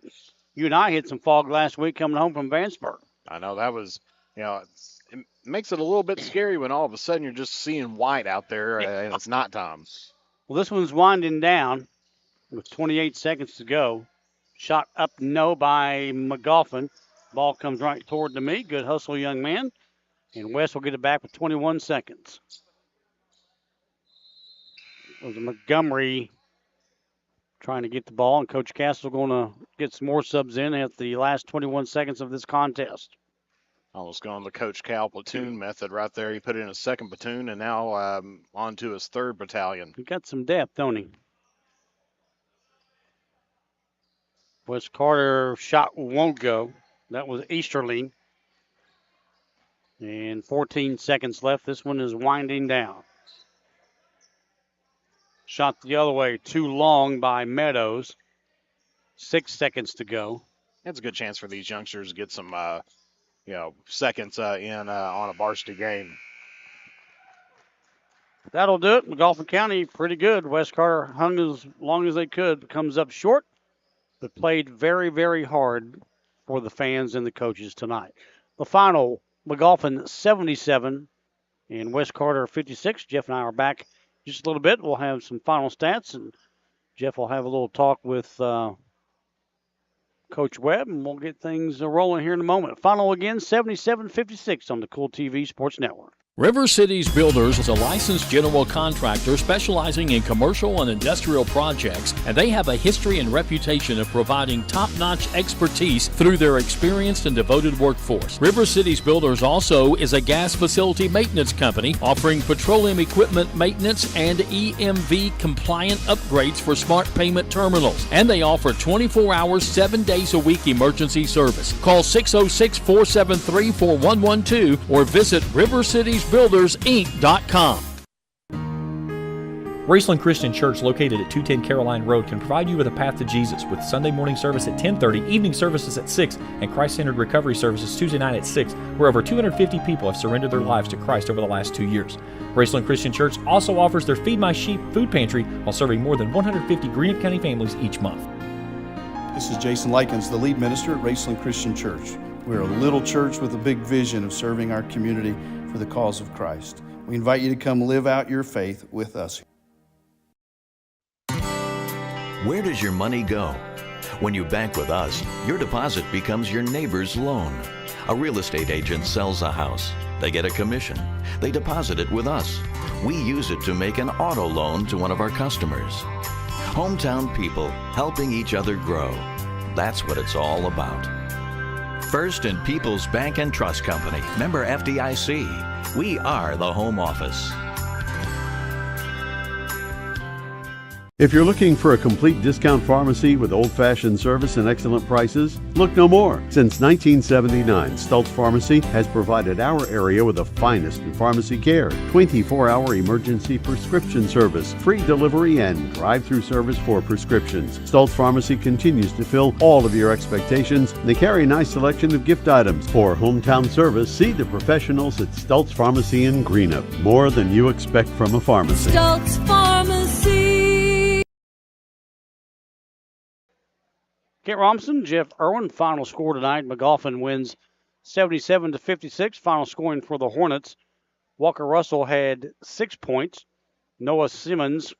you and I hit some fog last week coming home from Vanceburg.
I know that was, it makes it a little bit scary when all of a sudden you're just seeing white out there and it's nighttime.
Well, this one's winding down with 28 seconds to go. Shot up no by Magoffin. Ball comes right toward to me. Good hustle, young man. And West will get it back with 21 seconds. It was Montgomery trying to get the ball, and Coach Castle going to get some more subs in at the last 21 seconds of this contest.
Almost going the Coach Cal platoon method right there. He put in a second platoon and now on to his third battalion.
He got some depth, don't he? West Carter shot won't go. That was Easterling. And 14 seconds left. This one is winding down. Shot the other way, too long by Meadows. 6 seconds to go.
It's a good chance for these youngsters to get some, seconds in on a varsity game.
That'll do it. Magoffin County, pretty good. West Carter hung as long as they could. Comes up short, but played very, very hard for the fans and the coaches tonight. The final, Magoffin 77 and West Carter 56. Jeff and I are back just a little bit. We'll have some final stats, and Jeff will have a little talk with Coach Webb, and we'll get things rolling here in a moment. Final again, 77-56 on the Kool TV Sports Network.
River Cities Builders is a licensed general contractor specializing in commercial and industrial projects, and they have a history and reputation of providing top-notch expertise through their experienced and devoted workforce. River Cities Builders also is a gas facility maintenance company offering petroleum equipment maintenance and EMV compliant upgrades for smart payment terminals, and they offer 24 hours, 7 days a week emergency service. Call 606-473-4112 or visit rivercitiesbuildersinc.com.
Raceland Christian Church, located at 210 Caroline Road, can provide you with a path to Jesus with Sunday morning service at 10:30, evening services at 6, and Christ-centered recovery services Tuesday night at 6, where over 250 people have surrendered their lives to Christ over the last 2 years. Raceland Christian Church also offers their Feed My Sheep food pantry while serving more than 150 Greenup County families each month.
This is Jason Likens, the lead minister at Raceland Christian Church. We're a little church with a big vision of serving our community for the cause of Christ. We invite you to come live out your faith with us.
Where does your money go? When you bank with us, your deposit becomes your neighbor's loan. A real estate agent sells a house. They get a commission. They deposit it with us. We use it to make an auto loan to one of our customers. Hometown people helping each other grow. That's what it's all about. First and People's Bank and Trust Company, member FDIC. We are the home office.
If you're looking for a complete discount pharmacy with old-fashioned service and excellent prices, look no more. Since 1979, Stultz Pharmacy has provided our area with the finest in pharmacy care, 24-hour emergency prescription service, free delivery, and drive-through service for prescriptions. Stultz Pharmacy continues to fill all of your expectations. They carry a nice selection of gift items. For hometown service, see the professionals at Stultz Pharmacy in Greenup. More than you expect from a pharmacy.
Stultz Pharmacy.
Kent Robinson, Jeff Irwin. Final score tonight, Magoffin wins 77-56. Final scoring for the Hornets. Walker Russell had 6 points. Noah Simmons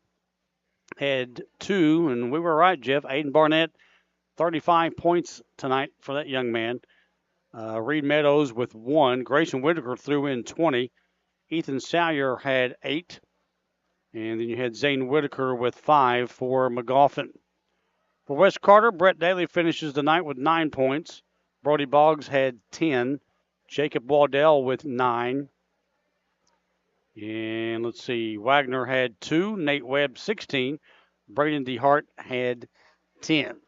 had 2, and we were right, Jeff. Aiden Barnett, 35 points tonight for that young man. Reed Meadows with 1. Grayson Whitaker threw in 20. Ethan Salyer had 8. And then you had Zane Whitaker with 5 for Magoffin. For West Carter, Brett Daly finishes the night with 9 points. Brody Boggs had 10. Jacob Waddell with 9. And let's see, Wagner had 2. Nate Webb, 16. Braden DeHart had 10.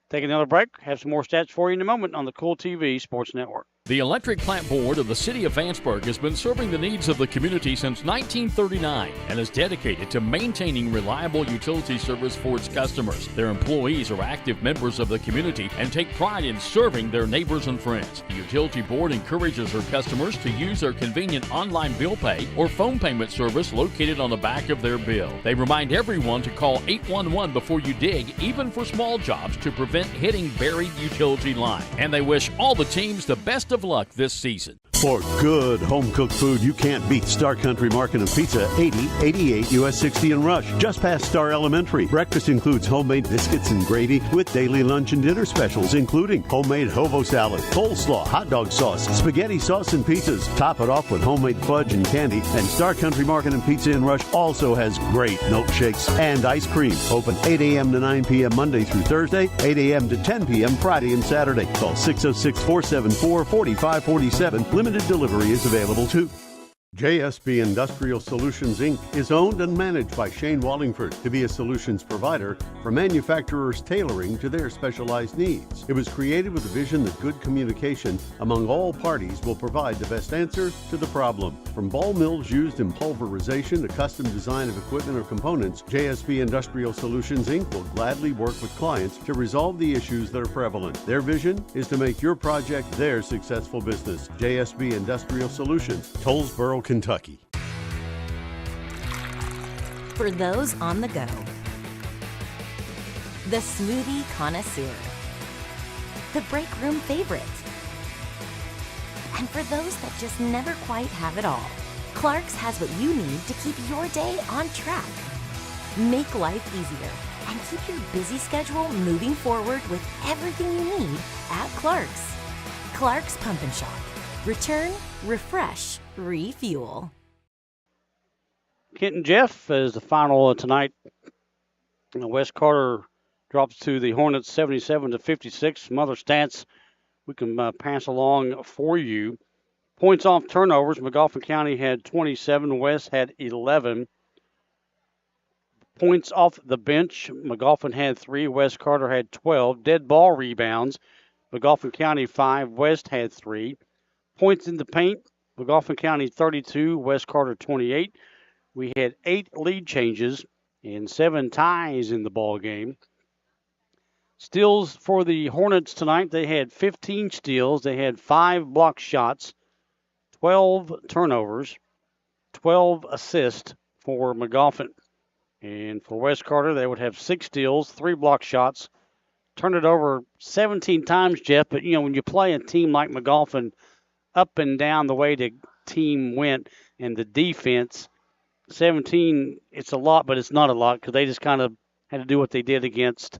Take another break. Have some more stats for you in a moment on the Kool TV Sports Network.
The Electric Plant Board of the City of Vanceburg has been serving the needs of the community since 1939 and is dedicated to maintaining reliable utility service for its customers. Their employees are active members of the community and take pride in serving their neighbors and friends. The Utility Board encourages their customers to use their convenient online bill pay or phone payment service located on the back of their bill. They remind everyone to call 811 before you dig, even for small jobs, to prevent hitting buried utility lines. And they wish all the teams the best of luck this season.
For good home-cooked food you can't beat, Star Country Market and Pizza, 8088 US 60 in Rush, just past Star Elementary. Breakfast includes homemade biscuits and gravy with daily lunch and dinner specials, including homemade hobo salad, coleslaw, hot dog sauce, spaghetti sauce, and pizzas. Top it off with homemade fudge and candy. And Star Country Market and Pizza in Rush also has great milkshakes and ice cream. Open 8 a.m. to 9 p.m. Monday through Thursday, 8 a.m. to 10 p.m. Friday and Saturday. Call 606-474-4547. Limited delivery is available too. JSB Industrial Solutions, Inc. is owned and managed by Shane Wallingford to be a solutions provider for manufacturers tailoring to their specialized needs. It was created with the vision that good communication among all parties will provide the best answer to the problem. From ball mills used in pulverization to custom design of equipment or components, JSB Industrial Solutions, Inc. will gladly work with clients to resolve the issues that are prevalent. Their vision is to make your project their successful business. JSB Industrial Solutions, Tollsboro, Kentucky.
For those on the go, the smoothie connoisseur, the break room favorite, and for those that just never quite have it all, Clark's has what you need to keep your day on track. Make life easier and keep your busy schedule moving forward with everything you need at Clark's. Clark's Pump and Shop. Return, refresh, refuel.
Kent and Jeff is the final tonight. West Carter drops to the Hornets 77-56. Some other stats we can pass along for you. Points off turnovers. Magoffin County had 27. West had 11. Points off the bench. Magoffin had 3. West Carter had 12. Dead ball rebounds. Magoffin County 5. West had 3. Points in the paint, Magoffin County 32, West Carter 28. We had 8 lead changes and 7 ties in the ball game. Steals for the Hornets tonight, they had 15 steals. They had 5 block shots, 12 turnovers, 12 assists for Magoffin. And for West Carter, they would have 6 steals, 3 block shots, turned it over 17 times, Jeff. But, you know, when you play a team like Magoffin, up and down the way the team went and the defense, 17, it's a lot, but it's not a lot because they just kind of had to do what they did against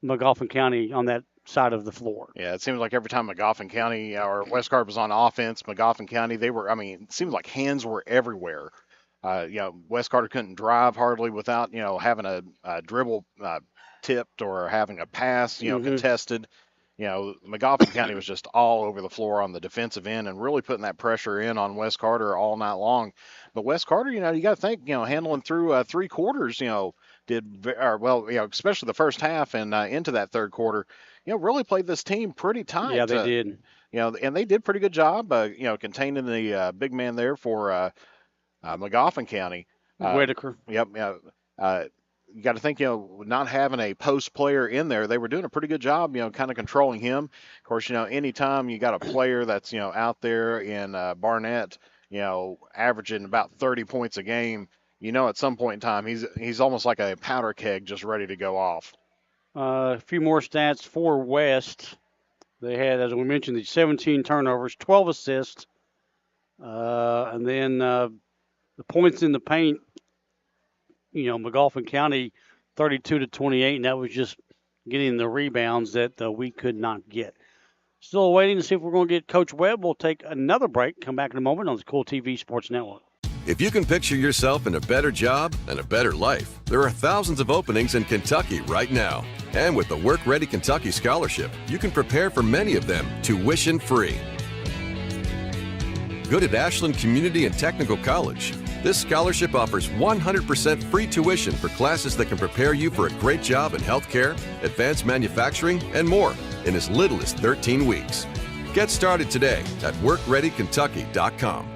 Magoffin County on that side of the floor.
Yeah, it seems like every time Magoffin County or West Carter was on offense, Magoffin County, it seemed like hands were everywhere. West Carter couldn't drive hardly without, having a dribble tipped or having a pass, contested. Magoffin County was just all over the floor on the defensive end and really putting that pressure in on West Carter all night long. But West Carter, you got to think, handling through 3 quarters, especially the first half and into that third quarter, really played this team pretty tight.
Yeah, they did.
And they did a pretty good job, containing the big man there for Magoffin County.
Whitaker.
Yep. You got to think, not having a post player in there, they were doing a pretty good job, kind of controlling him. Of course, anytime you got a player that's, out there in Barnett, averaging about 30 points a game, at some point in time, he's almost like a powder keg just ready to go off.
A few more stats for West. They had, as we mentioned, the 17 turnovers, 12 assists, and then the points in the paint. Magoffin County 32-28, and that was just getting the rebounds that we could not get. Still waiting to see if we're going to get Coach Webb. We'll take another break. Come back in a moment on the Kool TV Sports Network.
If you can picture yourself in a better job and a better life, there are thousands of openings in Kentucky right now. And with the Work Ready Kentucky Scholarship, you can prepare for many of them tuition-free. Good at Ashland Community and Technical College. This scholarship offers 100% free tuition for classes that can prepare you for a great job in healthcare, advanced manufacturing, and more in as little as 13 weeks. Get started today at WorkReadyKentucky.com.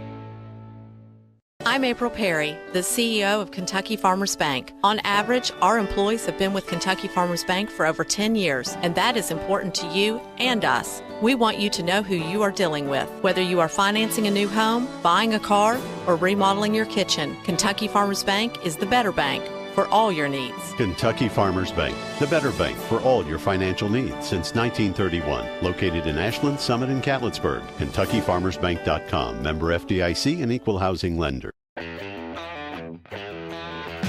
I'm April Perry, the CEO of Kentucky Farmers Bank. On average, our employees have been with Kentucky Farmers Bank for over 10 years, and that is important to you and us. We want you to know who you are dealing with. Whether you are financing a new home, buying a car, or remodeling your kitchen, Kentucky Farmers Bank is the better bank. for all your needs.
Kentucky Farmers Bank, the better bank for all your financial needs since 1931. Located in Ashland, Summit, and Catlettsburg. KentuckyFarmersBank.com. Member FDIC and Equal Housing Lender.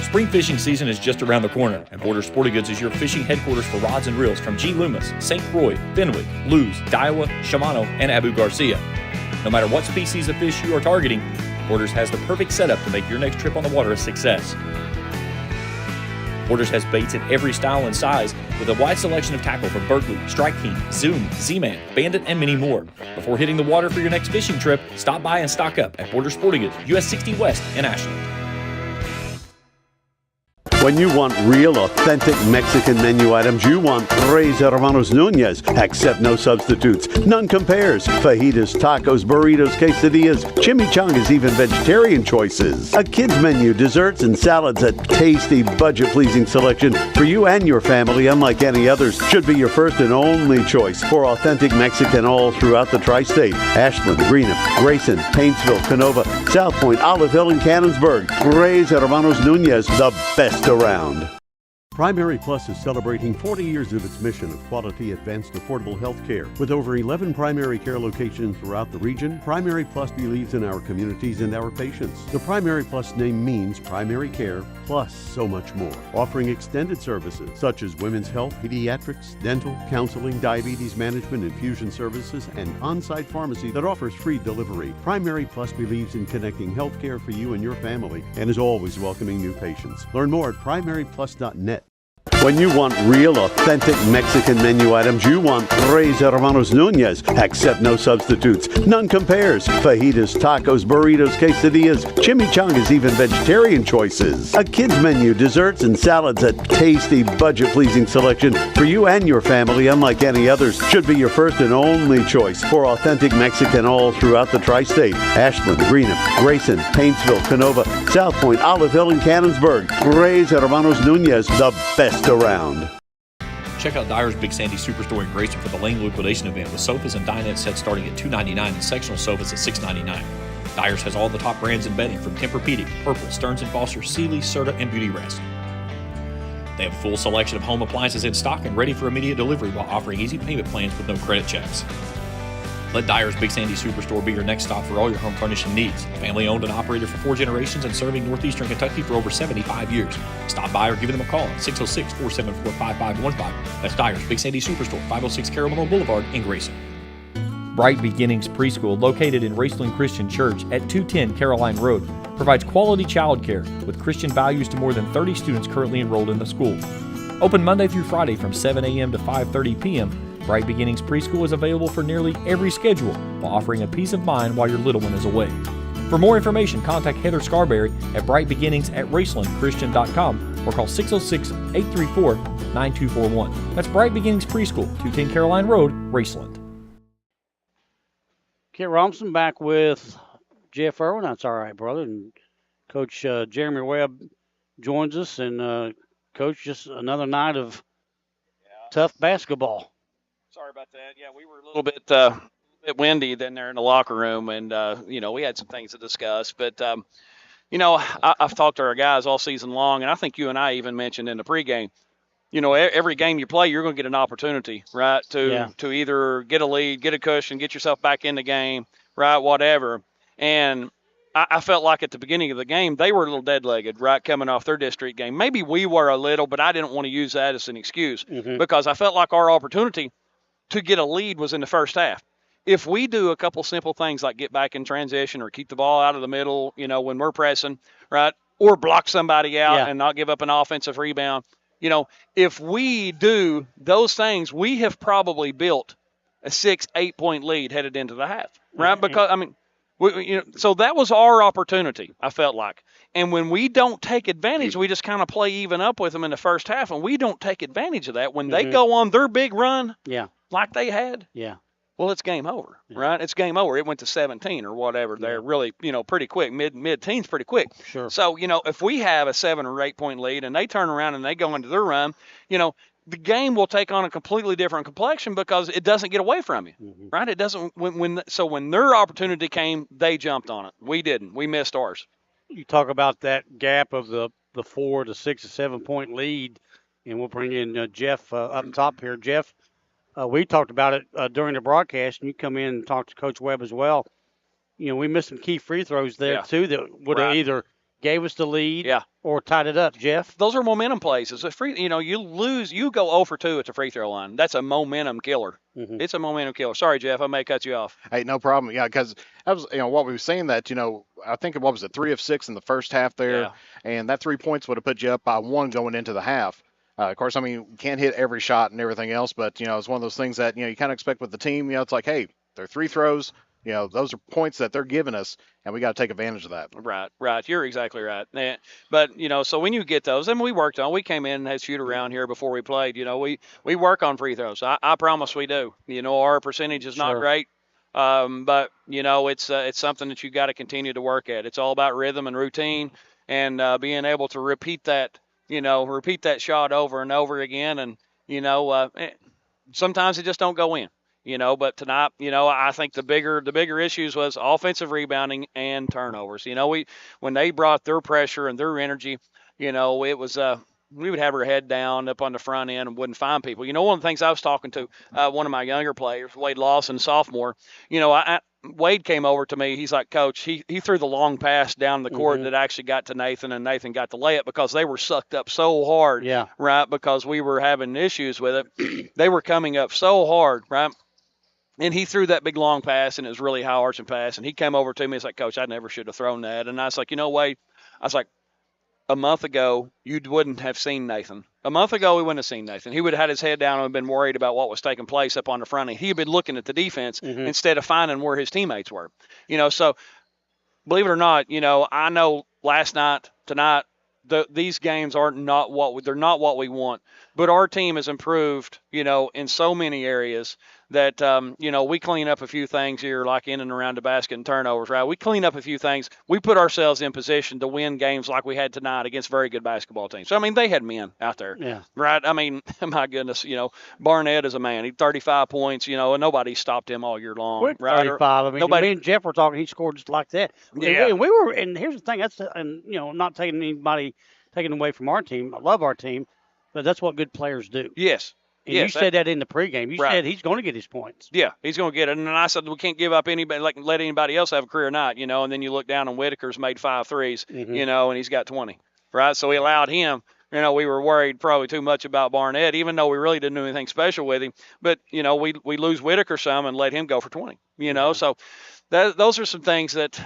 Spring fishing season is just around the corner, and Border Sporting Goods is your fishing headquarters for rods and reels from G. Loomis, St. Croix, Fenwick, Lewes, Daiwa, Shimano, and Abu Garcia. No matter what species of fish you are targeting, Borders has the perfect setup to make your next trip on the water a success. Borders has baits in every style and size with a wide selection of tackle from Berkeley, Strike King, Zoom, Z-Man, Bandit, and many more. Before hitting the water for your next fishing trip, stop by and stock up at Border Sporting Goods, US 60 West in Ashland.
When you want real, authentic Mexican menu items, you want Tres Hermanos Nunez. Accept no substitutes. None compares. Fajitas, tacos, burritos, quesadillas, chimichangas, even vegetarian choices. A kids menu, desserts, and salads. A tasty, budget-pleasing selection for you and your family, unlike any others. Should be your first and only choice for authentic Mexican all throughout the tri-state. Ashland, Greenup, Grayson, Paintsville, Canova, South Point, Olive Hill, and Cannonsburg. Tres Hermanos Nunez, the best around. Primary Plus is celebrating 40 years of its mission of quality, advanced, affordable health care. With over 11 primary care locations throughout the region, Primary Plus believes in our communities and our patients. The Primary Plus name means primary care plus so much more. Offering extended services such as women's health, pediatrics, dental, counseling, diabetes management, infusion services, and on-site pharmacy that offers free delivery. Primary Plus believes in connecting health care for you and your family and is always welcoming new patients. Learn more at primaryplus.net. When you want real, authentic Mexican menu items, you want Tres Hermanos Nunez. Accept no substitutes. None compares. Fajitas, tacos, burritos, quesadillas, chimichangas, even vegetarian choices. A kids menu, desserts, and salads. A tasty, budget-pleasing selection for you and your family, unlike any others. Should be your first and only choice for authentic Mexican all throughout the tri-state. Ashland, Greenup, Grayson, Paintsville, Canova, South Point, Olive Hill, and Cannonsburg. Tres Hermanos Nunez, the best around.
Check out Dyer's Big Sandy Superstore in Grayson for the Lane Liquidation event with sofas and dinette sets starting at $299 and sectional sofas at $699. Dyer's has all the top brands in bedding from Tempur-Pedic, Purple, Stearns & Foster, Sealy, Serta, and Beauty Rest. They have a full selection of home appliances in stock and ready for immediate delivery while offering easy payment plans with no credit checks. Let Dyer's Big Sandy Superstore be your next stop for all your home furnishing needs. Family owned and operated for 4 generations and serving northeastern Kentucky for over 75 years. Stop by or give them a call at 606-474-5515. That's Dyer's Big Sandy Superstore, 506 Caramel Boulevard in Grayson. Bright Beginnings Preschool, located in Raceland Christian Church at 210 Caroline Road, provides quality childcare with Christian values to more than 30 students currently enrolled in the school. Open Monday through Friday from 7 a.m. to 5:30 p.m., Bright Beginnings Preschool is available for nearly every schedule while offering a peace of mind while your little one is away. For more information, contact Heather Scarberry at brightbeginnings@racelandchristian.com or call 606-834-9241. That's Bright Beginnings Preschool, 210 Caroline Road, Raceland.
Kit Robinson back with Jeff Irwin. That's all right, brother. And Coach Jeremy Webb joins us. And, Coach, just another night of tough basketball.
Sorry about that. Yeah, we were a little bit windy then there in the locker room, and we had some things to discuss. But I've talked to our guys all season long, and I think you and I even mentioned in the pregame. Every game you play, you're going to get an opportunity, right, to either get a lead, get a cushion, get yourself back in the game, right, whatever. And I felt like at the beginning of the game, they were a little dead-legged, right, coming off their district game. Maybe we were a little, but I didn't want to use that as an excuse because I felt like our opportunity to get a lead was in the first half. If we do a couple simple things like get back in transition or keep the ball out of the middle, when we're pressing, right, or block somebody out and not give up an offensive rebound, if we do those things, we have probably built a 6-8 point lead headed into the half, right? Because, so that was our opportunity, I felt like. And when we don't take advantage, we just kind of play even up with them in the first half, and we don't take advantage of that. When they go on their big run, like they had, well, it's game over, right? It's game over. It went to 17 or whatever. They're really, pretty quick, mid-teens pretty quick.
Sure.
So, if we have a 7 or 8 point lead and they turn around and they go into their run, the game will take on a completely different complexion because it doesn't get away from you, right? It doesn't. When their opportunity came, they jumped on it. We didn't. We missed ours.
You talk about that gap of the the 4 to 6 to 7 point lead. And we'll bring in Jeff up top here. Jeff, we talked about it during the broadcast, and you come in and talk to Coach Webb as well. We missed some key free throws there, too, that would have either gave us the lead or tied it up, Jeff.
Those are momentum plays. It's a free, you lose, you go 0 for 2 at the free throw line. That's a momentum killer.
Mm-hmm.
It's a momentum killer. Sorry, Jeff, I may cut you off.
Hey, no problem. Yeah, because that was, what we were saying that, I think what was it, 3 of 6 in the first half there, and that 3 points would have put you up by 1 going into the half. Of course, you can't hit every shot and everything else, but, it's one of those things that, you kind of expect with the team. It's like, hey, they're 3 throws. Those are points that they're giving us, and we got to take advantage of that.
Right. You're exactly right. But, so when you get those, and we came in and had shoot around here before we played. We work on free throws. I promise we do. Our percentage is not great. But, it's something that you got to continue to work at. It's all about rhythm and routine and being able to repeat that shot over and over again. And, sometimes it just don't go in. But tonight, I think the bigger issues was offensive rebounding and turnovers. When they brought their pressure and their energy, it was we would have our head down up on the front end and wouldn't find people. One of the things I was talking to one of my younger players, Wade Lawson, sophomore. Wade came over to me. He's like, Coach, he threw the long pass down the court that actually got to Nathan, and Nathan got the layup because they were sucked up so hard, right? Because we were having issues with it. They were coming up so hard, right? And he threw that big long pass, and it was really high arching pass. And he came over to me. He's like, Coach, I never should have thrown that. And I was like, Wade, I was like, a month ago, you wouldn't have seen Nathan. A month ago, we wouldn't have seen Nathan. He would have had his head down and been worried about what was taking place up on the front end. He had been looking at the defense instead of finding where his teammates were. So believe it or not, I know last night, tonight, these games are not what we want. But our team has improved, in so many areas that, we clean up a few things here, like in and around the basket and turnovers, right? We clean up a few things. We put ourselves in position to win games like we had tonight against very good basketball teams. So, they had men out there, right? My goodness, Barnett is a man. He 35 points, and nobody stopped him all year long,
Quick
right?
35.
Nobody.
Me and Jeff were talking. He scored just like that.
Yeah.
And here's the thing. Not taking away from our team. I love our team, but that's what good players do.
Yes.
And you said that in the pregame. You said he's going to get his points.
Yeah, he's going to get it. And I said we can't give up anybody, let anybody else have a career night, And then you look down and Whitaker's made 5 threes, and he's got 20, right? So we allowed him. We were worried probably too much about Barnett, even though we really didn't do anything special with him. But we lose Whitaker some and let him go for 20. So those are some things that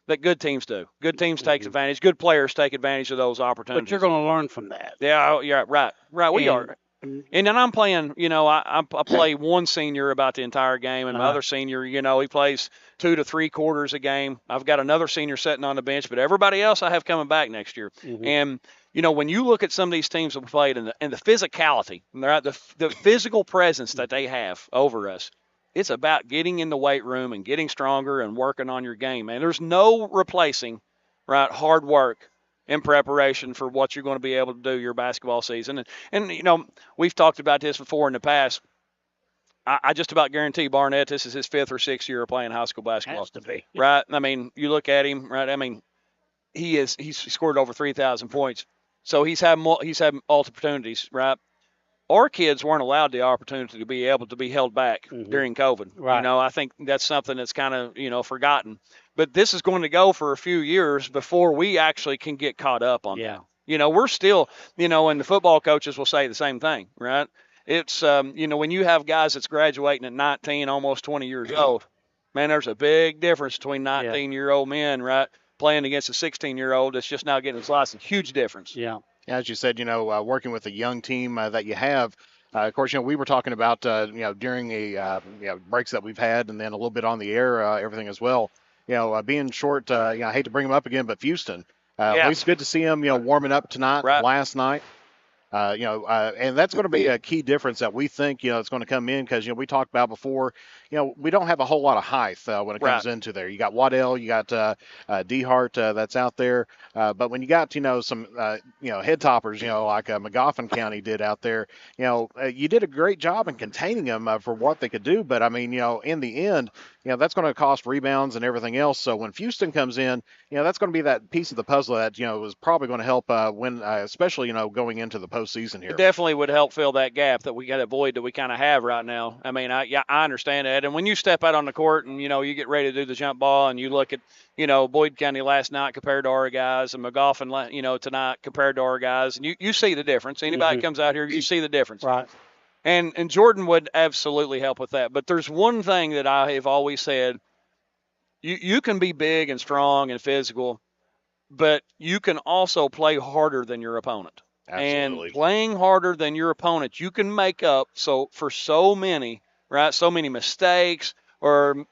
that good teams do. Good teams take advantage. Good players take advantage of those opportunities.
But you're going to learn from that.
Yeah, right. We are. And then I'm playing, I play one senior about the entire game, and my other senior, he plays 2 to 3 quarters a game. I've got another senior sitting on the bench, but everybody else I have coming back next year. And, when you look at some of these teams that we played and the physicality, the physical presence that they have over us, it's about getting in the weight room and getting stronger and working on your game, man. There's no replacing, right, hard work in preparation for what you're going to be able to do your basketball season. And we've talked about this before in the past. I just about guarantee Barnett, this is his 5th or 6th year of playing high school basketball.
Has to be.
Right? You look at him, right? He's scored over 3,000 points. So he's had opportunities, right? Our kids weren't allowed the opportunity to be able to be held back during COVID.
Right.
I think that's something that's kind of, forgotten. But this is going to go for a few years before we actually can get caught up on that. We're still, and the football coaches will say the same thing, right? It's, when you have guys that's graduating at 19, almost 20 years old, man, there's a big difference between 19-year-old men, right, playing against a 16-year-old that's just now getting his license. Huge difference.
Yeah.
As you said, working with a young team that you have, of course, we were talking about, during the breaks that we've had and then a little bit on the air, everything as well. Being short, I hate to bring him up again, but Houston, at least good to see him, warming up tonight, last night. And that's going to be a key difference that we think, it's going to come in because, we talked about before, we don't have a whole lot of height when it comes into there. You got Waddell, you got DeHart that's out there. But when you got, some, head toppers, like Magoffin County did out there, you did a great job in containing them for what they could do. But, in the end, that's going to cost rebounds and everything else. So when Houston comes in, that's going to be that piece of the puzzle that, is probably going to help win, especially, going into the postseason here.
It definitely would help fill that gap that we got to avoid that we kind of have right now. I understand that. And when you step out on the court and, you get ready to do the jump ball and you look at, Boyd County last night compared to our guys and Magoffin, tonight compared to our guys, and you see the difference. Anybody comes out here, you see the difference.
Right.
And Jordan would absolutely help with that. But there's one thing that I have always said, you can be big and strong and physical, but you can also play harder than your opponent.
Absolutely.
And playing harder than your opponent, you can make up for so many mistakes or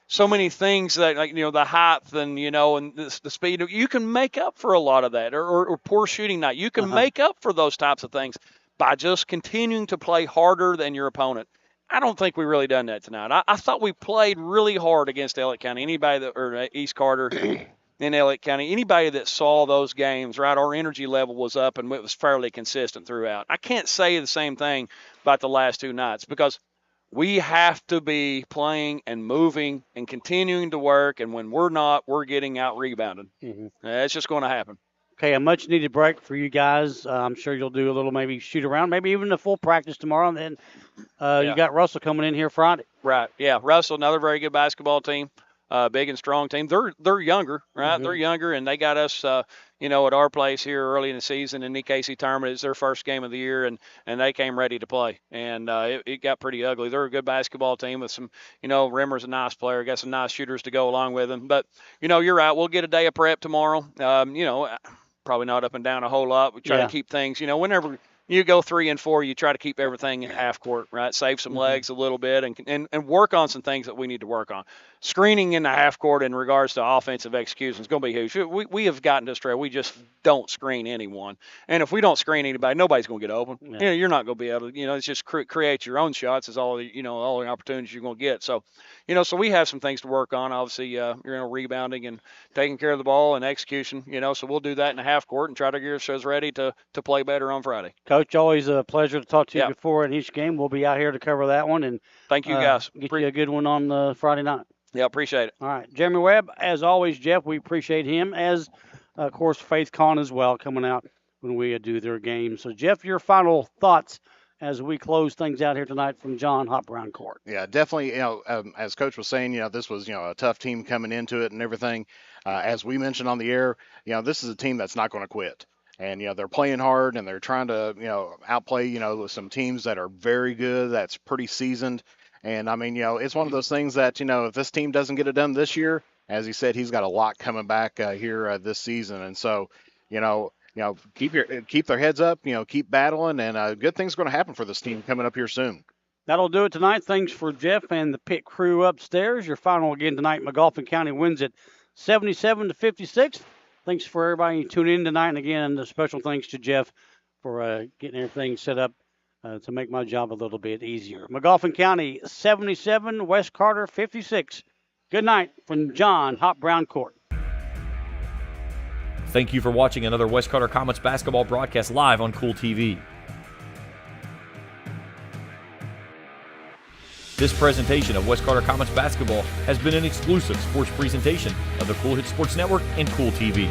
so many things that, like, the height and, and the speed. You can make up for a lot of that or poor shooting night. You can make up for those types of things by just continuing to play harder than your opponent. I don't think we really done that tonight. I thought we played really hard against Elliott County. Or East Carter in Elliott County, anybody that saw those games, right, our energy level was up and it was fairly consistent throughout. I can't say the same thing about the last two nights because we have to be playing and moving and continuing to work, and when we're not, we're getting out-rebounded.
Mm-hmm.
It's just going to happen.
Okay, a much-needed break for you guys. I'm sure you'll do a little maybe shoot-around, maybe even a full practice tomorrow, and then you got Russell coming in here Friday.
Right, yeah. Russell, another very good basketball team. Big and strong team. They're younger, right? Mm-hmm. They're younger, and they got us, at our place here early in the season in the KC tournament. It's their first game of the year, and they came ready to play, and it got pretty ugly. They're a good basketball team with some, Rimmer's a nice player, got some nice shooters to go along with him. But, you're right. We'll get a day of prep tomorrow. Probably not up and down a whole lot. We try to keep things, whenever you go 3 and 4, you try to keep everything in half court, right? Save some legs a little bit and work on some things that we need to work on. Screening in the half court in regards to offensive execution is going to be huge. We have gotten to stray. We just don't screen anyone. And if we don't screen anybody, nobody's going to get open. Yeah. You're not going to be able to, it's just create your own shots is all the opportunities you're going to get. So, so we have some things to work on. Obviously, rebounding and taking care of the ball and execution, so we'll do that in the half court and try to get ourselves ready to play better on Friday.
Coach, always a pleasure to talk to you before in each game. We'll be out here to cover that one. And
thank you, guys.
Get you a good one on Friday night.
Yeah, appreciate it.
All right. Jeremy Webb, as always, Jeff, we appreciate him, as, of course, Faith Con as well, coming out when we do their games. So, Jeff, your final thoughts as we close things out here tonight from John Hop Brown Court.
Yeah, definitely, as Coach was saying, this was, a tough team coming into it and everything. As we mentioned on the air, this is a team that's not going to quit. And, they're playing hard and they're trying to, outplay, some teams that are very good, that's pretty seasoned. And, it's one of those things that, if this team doesn't get it done this year, as he said, he's got a lot coming back here this season. And so, keep their heads up, keep battling, and good things are going to happen for this team coming up here soon.
That'll do it tonight. Thanks for Jeff and the pit crew upstairs. Your final again tonight, Magoffin County wins it 77-56. Thanks for everybody tuning in tonight. And again, a special thanks to Jeff for getting everything set up to make my job a little bit easier. Magoffin County 77, West Carter 56. Good night from John Hop Brown Court.
Thank you for watching another West Carter Comets basketball broadcast live on Kool TV. This presentation of West Carter Comets basketball has been an exclusive sports presentation of the Kool Hit Sports Network and Kool TV.